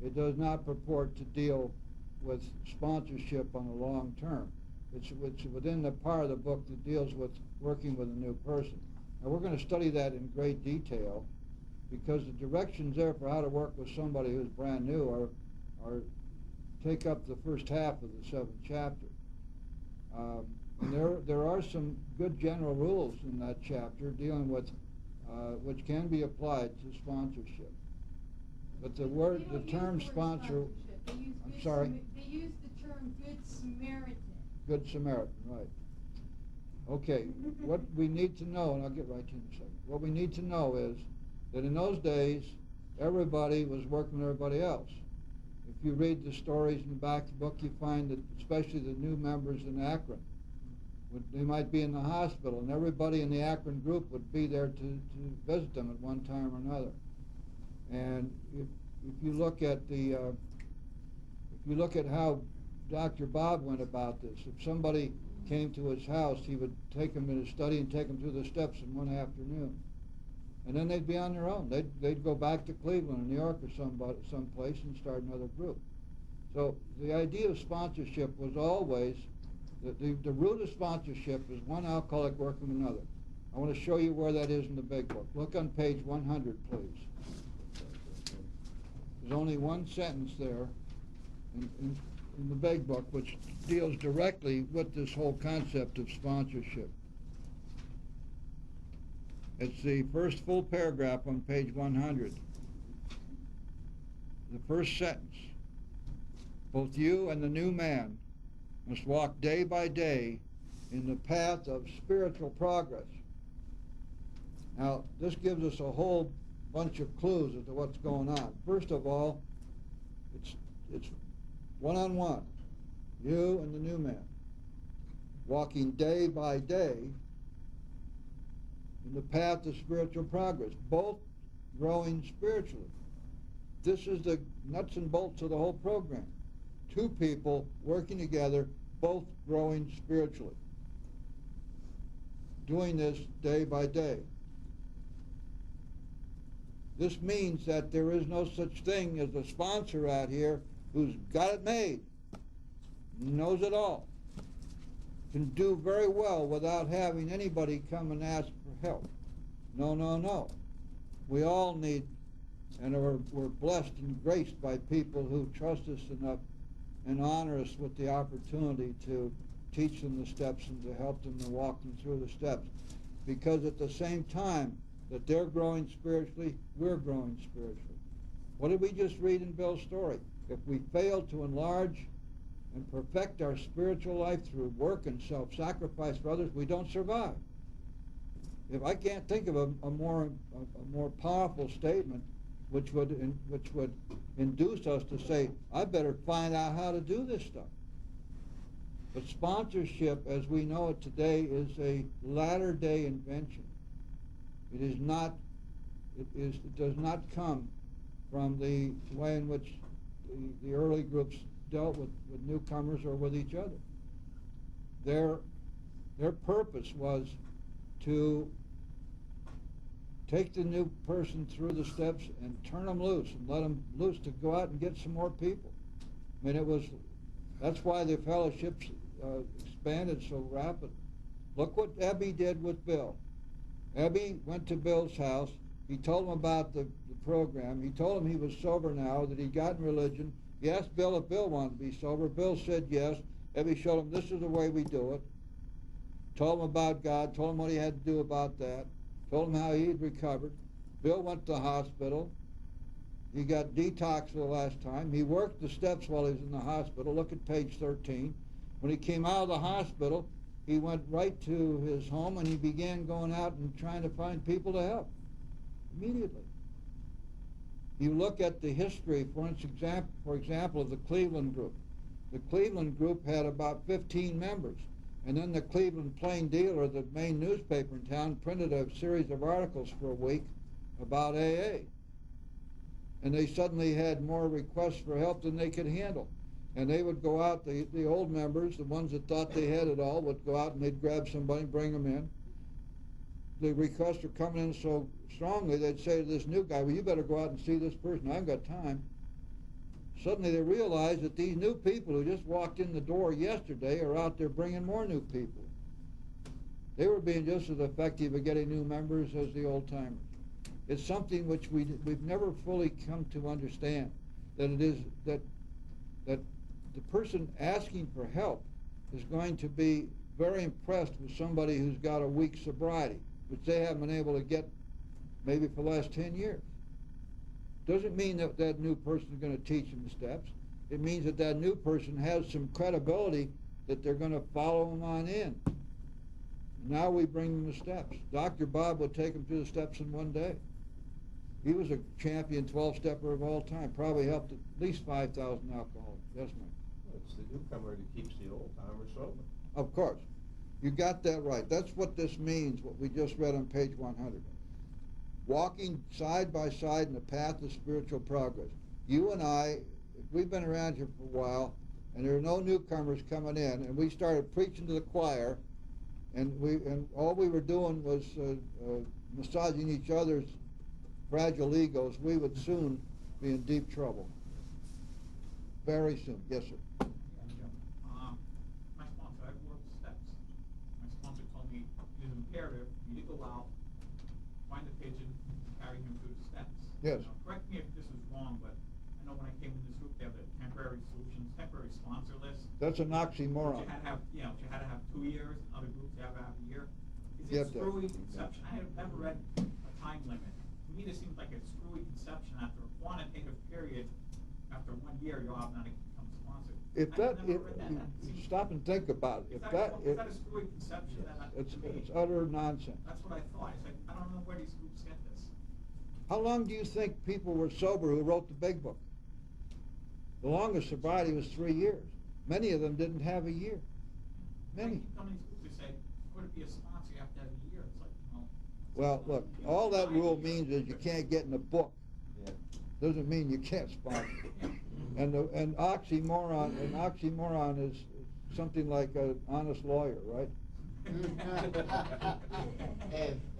It does not purport to deal with sponsorship on the long term. It's within the part of the book that deals with working with a new person. Now we're going to study that in great detail, because the directions there for how to work with somebody who's brand new are take up the first half of the 7th chapter. And there are some good general rules in that chapter dealing with which can be applied to sponsorship. But the term sponsor. I'm sorry. They use the term Good Samaritan. Good Samaritan, right. Okay, what we need to know, and I'll get right to it in a second, what we need to know is that in those days, everybody was working with everybody else. If you read the stories in the back of the book, you find that especially the new members in Akron, they might be in the hospital, and everybody in the Akron group would be there to visit them at one time or another. And if you look at how Dr. Bob went about this, if somebody came to his house, he would take them in his study and take them through the steps in one afternoon. And then they'd be on their own. They'd go back to Cleveland or New York or someplace and start another group. So the idea of sponsorship was always The root of sponsorship is one alcoholic working with another. I want to show you where that is in the big book. Look on page 100, please. There's only one sentence there in the big book which deals directly with this whole concept of sponsorship. It's the first full paragraph on page 100. The first sentence. Both you and the new man must walk day by day in the path of spiritual progress. Now, this gives us a whole bunch of clues as to what's going on. First of all, it's one-on-one, you and the new man, walking day by day in the path of spiritual progress, both growing spiritually. This is the nuts and bolts of the whole program. Two people working together, both growing spiritually. Doing this day by day. This means that there is no such thing as a sponsor out here who's got it made, knows it all, can do very well without having anybody come and ask for help. No, no, no. We all need, and we're blessed and graced by people who trust us enough and honor us with the opportunity to teach them the steps and to help them to walk them through the steps. Because at the same time that they're growing spiritually, we're growing spiritually. What did we just read in Bill's story? If we fail to enlarge and perfect our spiritual life through work and self-sacrifice for others, we don't survive. If I can't think of a more powerful statement which would induce us to say, I better find out how to do this stuff. But sponsorship, as we know it today, is a latter-day invention. It is not. It does not come from the way in which the early groups dealt with newcomers or with each other. Their purpose was to take the new person through the steps and turn them loose and let them loose to go out and get some more people. I mean, that's why the fellowships expanded so rapidly. Look what Ebby did with Bill. Ebby went to Bill's house. He told him about the program. He told him he was sober now, that he'd gotten religion. He asked Bill if Bill wanted to be sober. Bill said yes. Ebby showed him this is the way we do it. Told him about God, told him what he had to do about that, told him how he had recovered. Bill went to the hospital. He got detoxed for the last time. He worked the steps while he was in the hospital. Look at page 13. When he came out of the hospital, he went right to his home and he began going out and trying to find people to help immediately. You look at the history, for example, of the Cleveland group. The Cleveland group had about 15 members. And then the Cleveland Plain Dealer, the main newspaper in town, printed a series of articles for a week about AA. And they suddenly had more requests for help than they could handle. And they would go out, the old members, the ones that thought they had it all, would go out and they'd grab somebody, bring them in. The requests were coming in so strongly, they'd say to this new guy, well, you better go out and see this person. I haven't got time. Suddenly they realized that these new people who just walked in the door yesterday are out there bringing more new people. They were being just as effective at getting new members as the old-timers. It's something which we've never fully come to understand, that it is that the person asking for help is going to be very impressed with somebody who's got a weak sobriety, which they haven't been able to get maybe for the last 10 years. Doesn't mean that that new person is going to teach them the steps. It means that that new person has some credibility that they're going to follow them on in. Now we bring them the steps. Dr. Bob would take them through the steps in one day. He was a champion 12-stepper of all time. Probably helped at least 5,000 alcoholics. Yes, ma'am. Well, it's the newcomer that keeps the old-timer sober. Of course. You got that right. That's what this means, what we just read on page 100. Walking side by side in the path of spiritual progress. You and I, we've been around here for a while, and there are no newcomers coming in, and we started preaching to the choir, and all we were doing was massaging each other's fragile egos. We would soon be in deep trouble. Very soon. Yes, sir. My sponsor, I've worked Yes. You know, correct me if this is wrong, but I know when I came in this group, they have the temporary solutions, temporary sponsor list. That's an oxymoron. You had to have, you had to have 2 years, and other groups you have to have a year. Is You it have to- screwy conception? I have never read a time limit. To me, this seems like a screwy conception after a quantitative period, after 1 year, you'll automatically become sponsored. If I've that, never read that. That seems- stop and think about it. Is If that, that, is that a screwy conception that, it's to me, utter nonsense. that's what I thought. It's like, I don't know where these groups get this. How long do you think people were sober who wrote the big book? The longest sobriety was 3 years. Many of them didn't have a year. Many. I keep coming to these groups, they say, in order to be a sponsor, you have to have a year. It's like, Well, look, all that rule means is you can't get in a book. Yeah. Doesn't mean you can't sponsor. And oxymoron is something like an honest lawyer, right?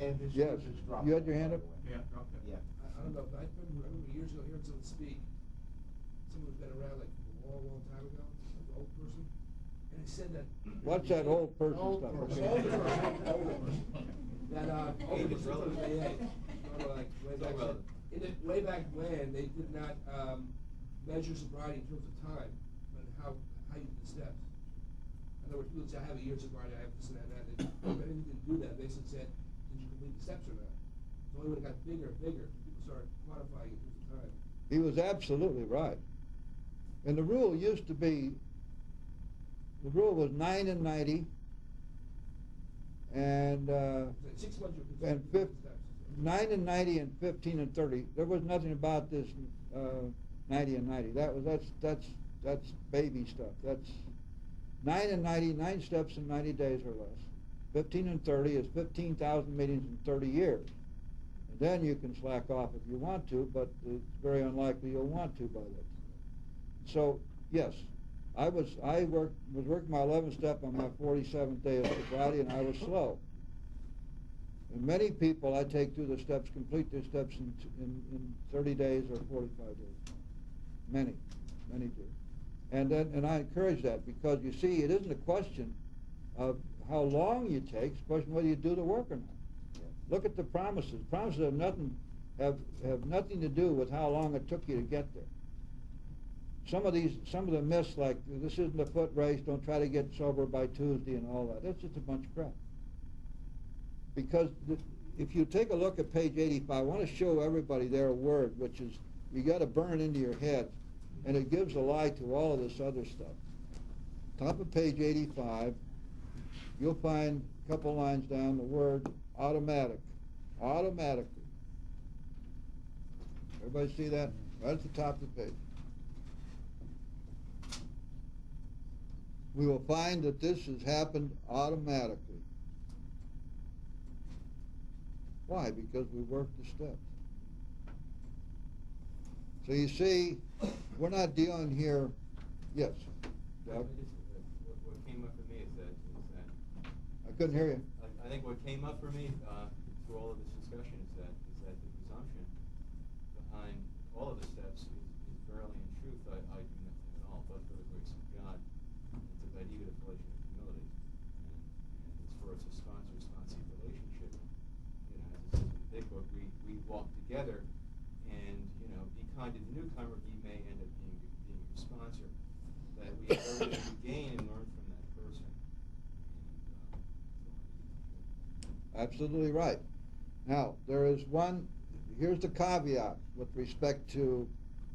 And his Yes. shoes is dropped. You had your hand up? Yeah, drop that. Yeah. I don't know, but I remember years ago hearing someone speak, someone who's been around like a long, long time ago, like an old person, and he said that. What's that old person Old stuff? person. Older person, older person. That, older person took an AA, like, way back then. Way back when, they did not, measure sobriety in terms of time, but how you did the steps. In other words, people would say, I have a year sobriety, I have this and that, and that. They didn't do that, they basically said, did you complete the steps or not? So only when it got bigger and bigger, people started quantifying it in terms of time. He was absolutely right. And the rule used to be, the rule was 9 and 90, and Like 6 months you and complete the steps. 9 and 90 and 15 and 30. There was nothing about this 90 and 90. That's baby stuff. That's 9 and 90, 9 steps in 90 days or less. 15 and 30 is 15,000 meetings in 30 years. And then you can slack off if you want to, but it's very unlikely you'll want to by then. So yes, I was working my 11th step on my 47th day of sobriety, and I was slow. And many people I take through the steps complete their steps in 30 days or 45 days. Many do. And I encourage that, because you see, it isn't a question of how long you take, it's a question of whether you do the work or not. Look at the promises. Promises have nothing to do with how long it took you to get there. Some of the myths, like this isn't a foot race, don't try to get sober by Tuesday and all that, that's just a bunch of crap. Because if you take a look at page 85, I want to show everybody there a word which is, you got to burn into your head, and it gives a lie to all of this other stuff. Top of page 85, you'll find a couple lines down the word automatic. Automatically. Everybody see that? Right at the top of the page. We will find that this has happened automatically. Why? Because we work the steps. So you see, we're not dealing here. Yes. Doug? What came up for me is that I couldn't hear you. I think what came up for me through all of this discussion is that the presumption behind all of the steps is verily in truth, I do nothing at all but for the grace of God. It's about even a relation of humility, and as far as a sponsor-sponsee relationship, you know, as it says in the big book, we walk together, and you know, be kind to the newcomer, he may end up being your sponsor. That we have everything to gain and learn from that person. Absolutely right. Now, there is one, here's the caveat with respect to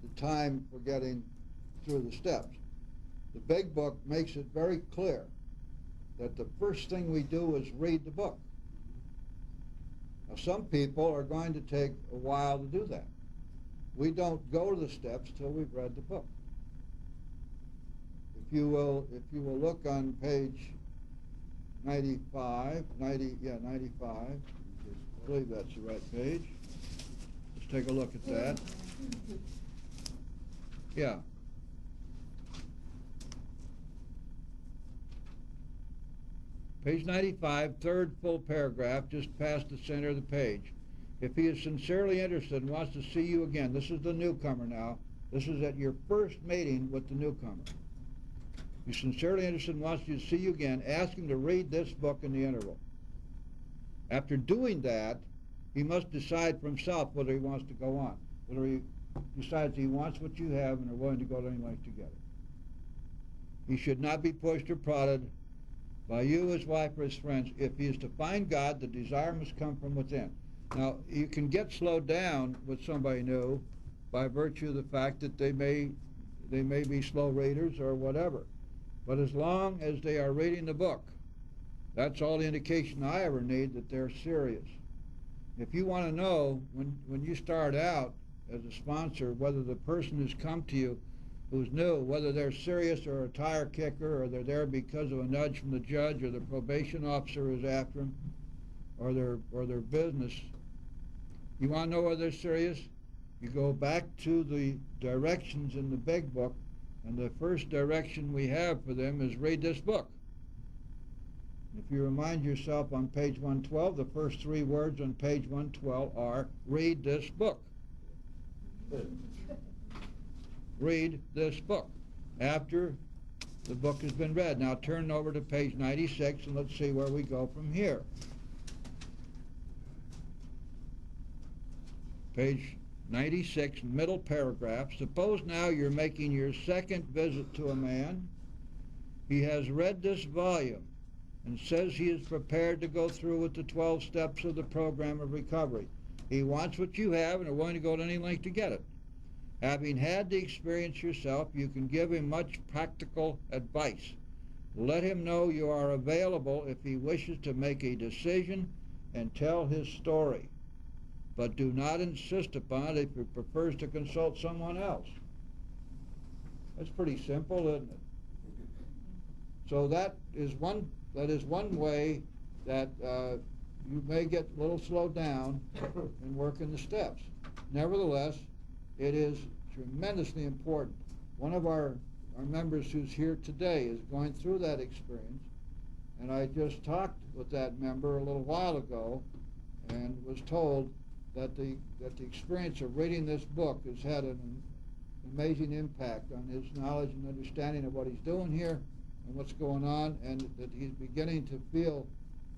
the time for getting through the steps. The big book makes it very clear that the first thing we do is read the book. Now, some people are going to take a while to do that. We don't go to the steps till we've read the book. If you will look on page 95, 95. I believe that's the right page. Let's take a look at that. Yeah. Page 95, third full paragraph, just past the center of the page. If he is sincerely interested and wants to see you again, this is the newcomer now. This is at your first meeting with the newcomer. If he's sincerely interested and wants to see you again, ask him to read this book in the interval. After doing that, he must decide for himself whether he wants to go on. whether he decides he wants what you have and are willing to go to any length to get it. He should not be pushed or prodded by you, his wife, or his friends. If he is to find God, the desire must come from within. Now, you can get slowed down with somebody new by virtue of the fact that they may be slow readers or whatever. But as long as they are reading the book, that's all the indication I ever need that they're serious. If you want to know, when you start out as a sponsor, whether the person who's come to you who's new, whether they're serious or a tire kicker, or they're there because of a nudge from the judge or the probation officer who's after them, or their business, you want to know whether they're serious? You go back to the directions in the big book, and the first direction we have for them is read this book. If you remind yourself on page 112, the first 3 words on page 112 are, read this book. Read this book after the book has been read. Now turn over to page 96 and let's see where we go from here. Page 96, middle paragraph. Suppose now you're making your second visit to a man. He has read this volume and says he is prepared to go through with the 12 steps of the program of recovery. He wants what you have and are willing to go to any length to get it. Having had the experience yourself, you can give him much practical advice. Let him know you are available if he wishes to make a decision and tell his story. But do not insist upon it if he prefers to consult someone else. That's pretty simple, isn't it? So that is one way that you may get a little slowed down in working the steps. Nevertheless, it is tremendously important. One of our members who's here today is going through that experience, and I just talked with that member a little while ago and was told that the experience of reading this book has had an amazing impact on his knowledge and understanding of what he's doing here and what's going on, and that he's beginning to feel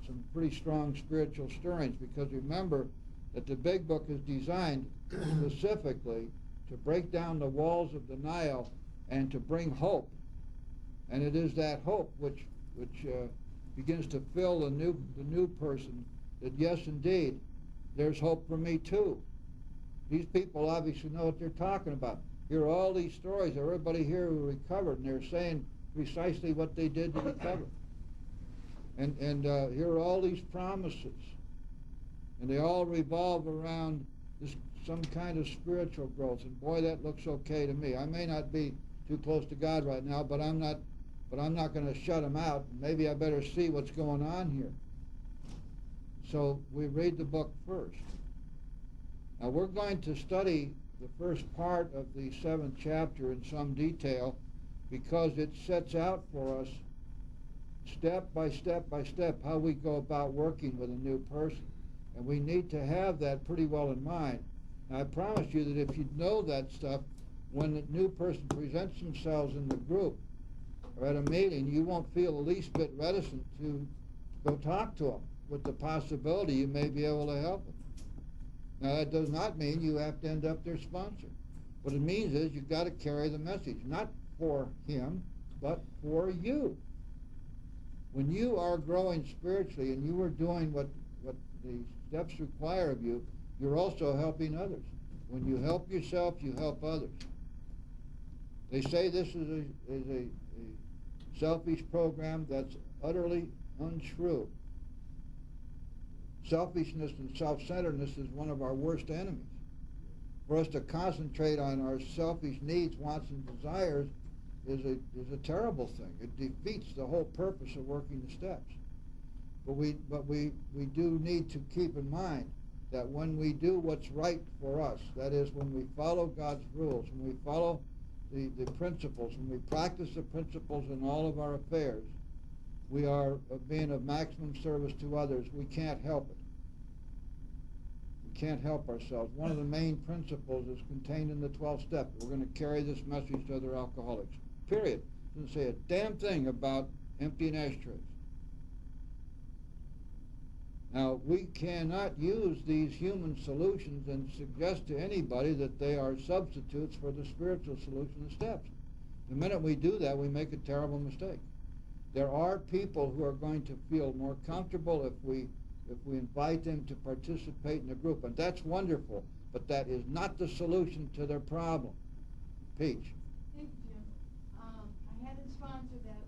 some pretty strong spiritual stirrings, because remember that the big book is designed specifically to break down the walls of denial and to bring hope. And it is that hope which begins to fill the new person, that yes, indeed, there's hope for me too. These people obviously know what they're talking about. Here are all these stories of everybody here who recovered, and they're saying precisely what they did to recover. And here are all these promises, and they all revolve around this, some kind of spiritual growth. And boy, that looks okay to me. I may not be too close to God right now, but I'm not going to shut him out. Maybe I better see what's going on here. So we read the book first. Now we're going to study the first part of the 7th chapter in some detail, because it sets out for us step by step by step how we go about working with a new person. And we need to have that pretty well in mind. Now I promise you that if you know that stuff, when the new person presents themselves in the group or at a meeting, you won't feel the least bit reticent to go talk to them, with the possibility you may be able to help them. Now that does not mean you have to end up their sponsor. What it means is you've got to carry the message, not for him, but for you. When you are growing spiritually and you are doing what the steps require of you, you're also helping others. When you help yourself, you help others. They say this is a selfish program. That's utterly untrue. Selfishness and self-centeredness is one of our worst enemies. For us to concentrate on our selfish needs, wants, and desires is a terrible thing. It defeats the whole purpose of working the steps. But we do need to keep in mind that when we do what's right for us, that is, when we follow God's rules, when we follow the principles, when we practice the principles in all of our affairs, we are being of maximum service to others. We can't help it. We can't help ourselves. One of the main principles is contained in the 12th step. We're going to carry this message to other alcoholics. Period. Doesn't say a damn thing about emptying ashtrays. Now, we cannot use these human solutions and suggest to anybody that they are substitutes for the spiritual solution and steps. The minute we do that, we make a terrible mistake. There are people who are going to feel more comfortable if we invite them to participate in the group, and that's wonderful, but that is not the solution to their problem. Peach. Thank you, Jim. I had a sponsee that was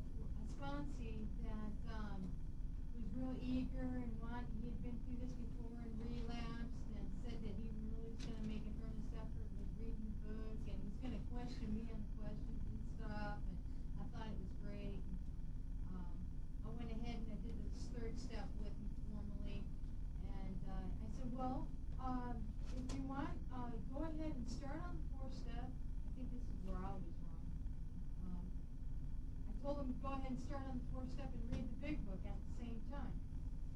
real eager and he had been through this before and relapsed, and said that he really was going to make an earnest effort with reading the book, and he's going to question me on the questions and stuff, and I thought it was great. I went ahead and I did this third step with him formally, and I said, well, if you want, go ahead and start on the fourth step. I think this is where I was wrong. I told him to go ahead and start on the fourth step and read the big book at the same time.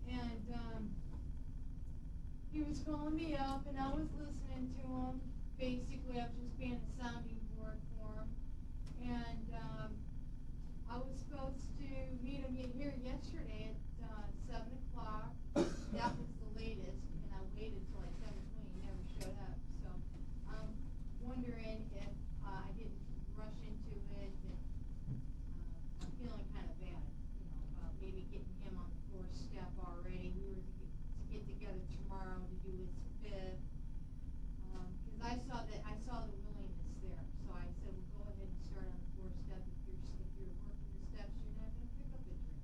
And he was calling me up, and I was listening to him. Basically, I was just being a sounding board for him. And I was supposed to meet him here yesterday at 7 o'clock. That was the latest, and I waited till like 7:20. He never showed up. So I'm wondering if I didn't rush into it. And, I'm feeling kind of bad, about maybe getting him on the fourth step already. We were to get together tomorrow to do his fifth. Because I saw the willingness there. So I said, well, go ahead and start on the fourth step. If you're working the steps, you're not going to pick up a drink.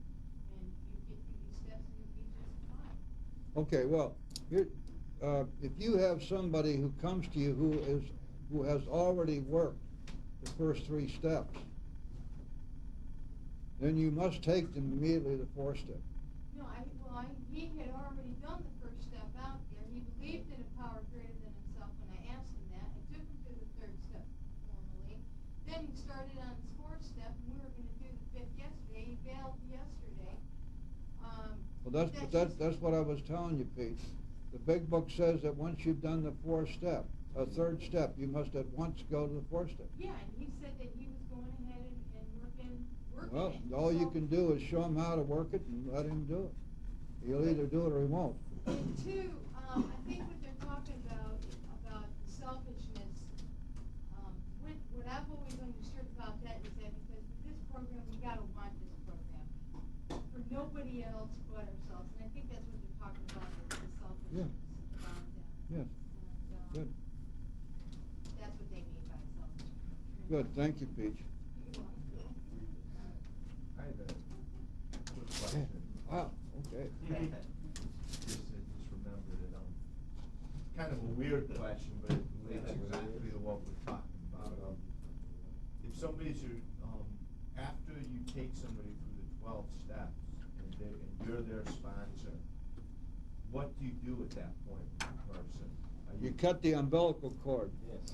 And you get through these steps and you'll be just fine. Okay, well, here, if you have somebody who comes to you who has already worked the first three steps, then you must take them immediately to the fourth step. No, he had already done the first step out there. He believed in a power greater than himself when I asked him that. I took him to the third step formally. Then he started on his fourth step, and we were going to do the fifth yesterday. He bailed yesterday. Well, that's what I was telling you, Pete. The big book says that once you've done the fourth step, a third step, you must at once go to the fourth step. Yeah, and he said that he was going ahead and working Well, it. all you can do is show him how to work it and let him do it. He'll either do it or he won't. And two, I think what they're talking about the selfishness, what I've always understood about that is that because with this program, we gotta want this program for nobody else but ourselves. And I think that's what they're talking about, is the selfishness around that. Yes. And, Good. that's what they mean by selfishness. Good. Thank you, Peach. I have a quick question. Wow. Okay. Just remembered it. Kind of a weird question, but it relates exactly to what we're talking about. If somebody's after you take somebody through the 12 steps and you're their sponsor, what do you do at that point with the person? You cut the umbilical cord. Yes.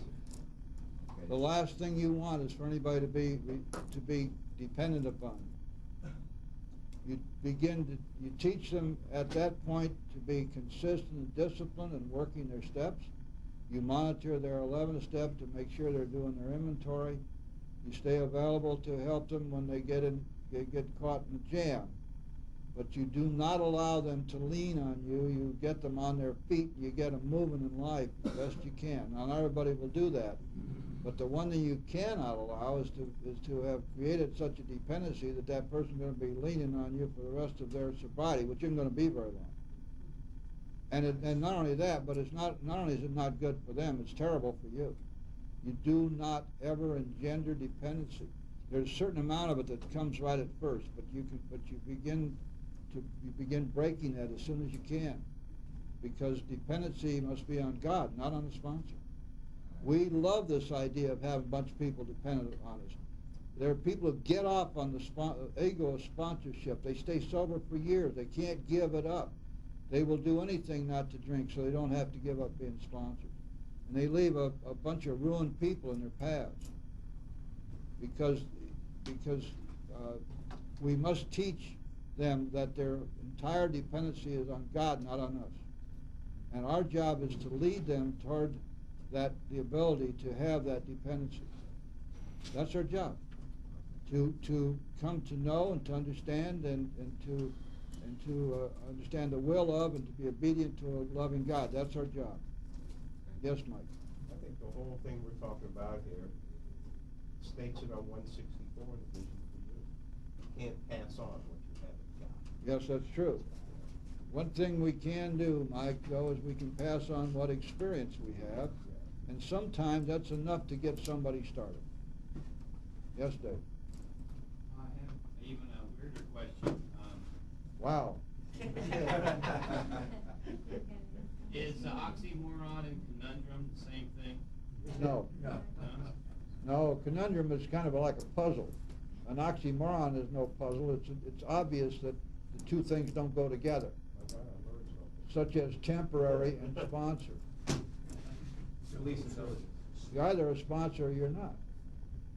Okay. The last thing you want is for anybody to be dependent upon. You teach them at that point to be consistent and disciplined and working their steps. You monitor their 11th step to make sure they're doing their inventory. You stay available to help them when they get caught in a jam. But you do not allow them to lean on you. You get them on their feet. You get them moving in life as best you can. Now, not everybody will do that. But the one thing you cannot allow is to have created such a dependency that that person's going to be leaning on you for the rest of their sobriety, which isn't going to be very long. And not only that, but it's not only is it not good for them, it's terrible for you. You do not ever engender dependency. There's a certain amount of it that comes right at first, but you begin breaking that as soon as you can, because dependency must be on God, not on the sponsor. We love this idea of having a bunch of people dependent on us. There are people who get off on the ego of sponsorship. They stay sober for years. They can't give it up. They will do anything not to drink so they don't have to give up being sponsored. And they leave a bunch of ruined people in their paths because we must teach them that their entire dependency is on God, not on us. And our job is to lead them toward the ability to have that dependency. That's our job. To come to know and to understand and and to understand the will of and to be obedient to a loving God. That's our job. Yes, Mike? I think the whole thing we're talking about here states it on 164 in the vision for you. You can't pass on what you haven't got. Yes, that's true. One thing we can do, Mike, though, is we can pass on what experience we have, and sometimes that's enough to get somebody started. Yes, Dave? I have even a weirder question. Wow. Is oxymoron and conundrum the same thing? No. No? No, conundrum is kind of like a puzzle. An oxymoron is no puzzle. It's obvious that the two things don't go together, such as temporary and sponsor. Police intelligence. You're either a sponsor or you're not.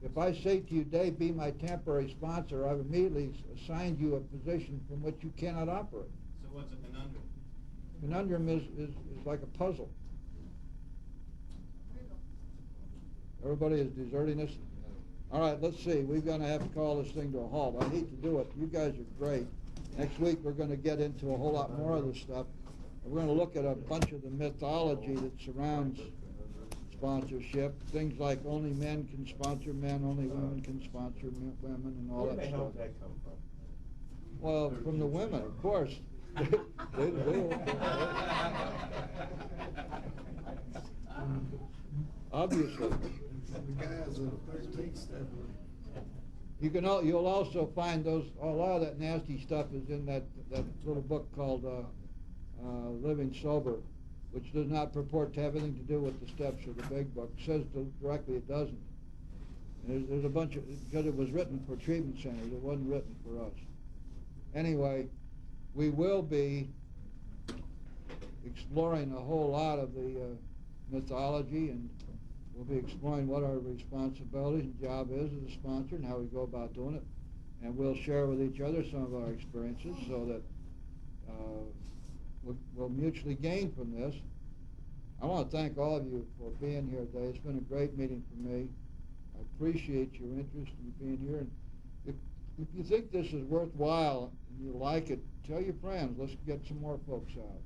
If I say to you, Dave, be my temporary sponsor, I've immediately assigned you a position from which you cannot operate. So what's a conundrum? Conundrum is like a puzzle. Everybody is deserting us. All right, let's see. We're going to have to call this thing to a halt. I hate to do it. You guys are great. Next week we're going to get into a whole lot more of this stuff. We're going to look at a bunch of the mythology that surrounds sponsorship. Things like only men can sponsor men, only women can sponsor women, and all Where that the hell stuff. did that come from? Well, from the women, of course. Obviously. The guy has a 13 step. You'll also find a lot of that nasty stuff is in that little book called Living Sober, which does not purport to have anything to do with the steps of the big book. It says directly it doesn't. There's a bunch of, because it was written for treatment centers, it wasn't written for us. Anyway, we will be exploring a whole lot of the mythology, and we'll be exploring what our responsibilities and job is as a sponsor and how we go about doing it. And we'll share with each other some of our experiences so that we'll mutually gain from this. I want to thank all of you for being here today. It's been a great meeting for me. I appreciate your interest in being here. And if you think this is worthwhile and you like it, tell your friends. Let's get some more folks out.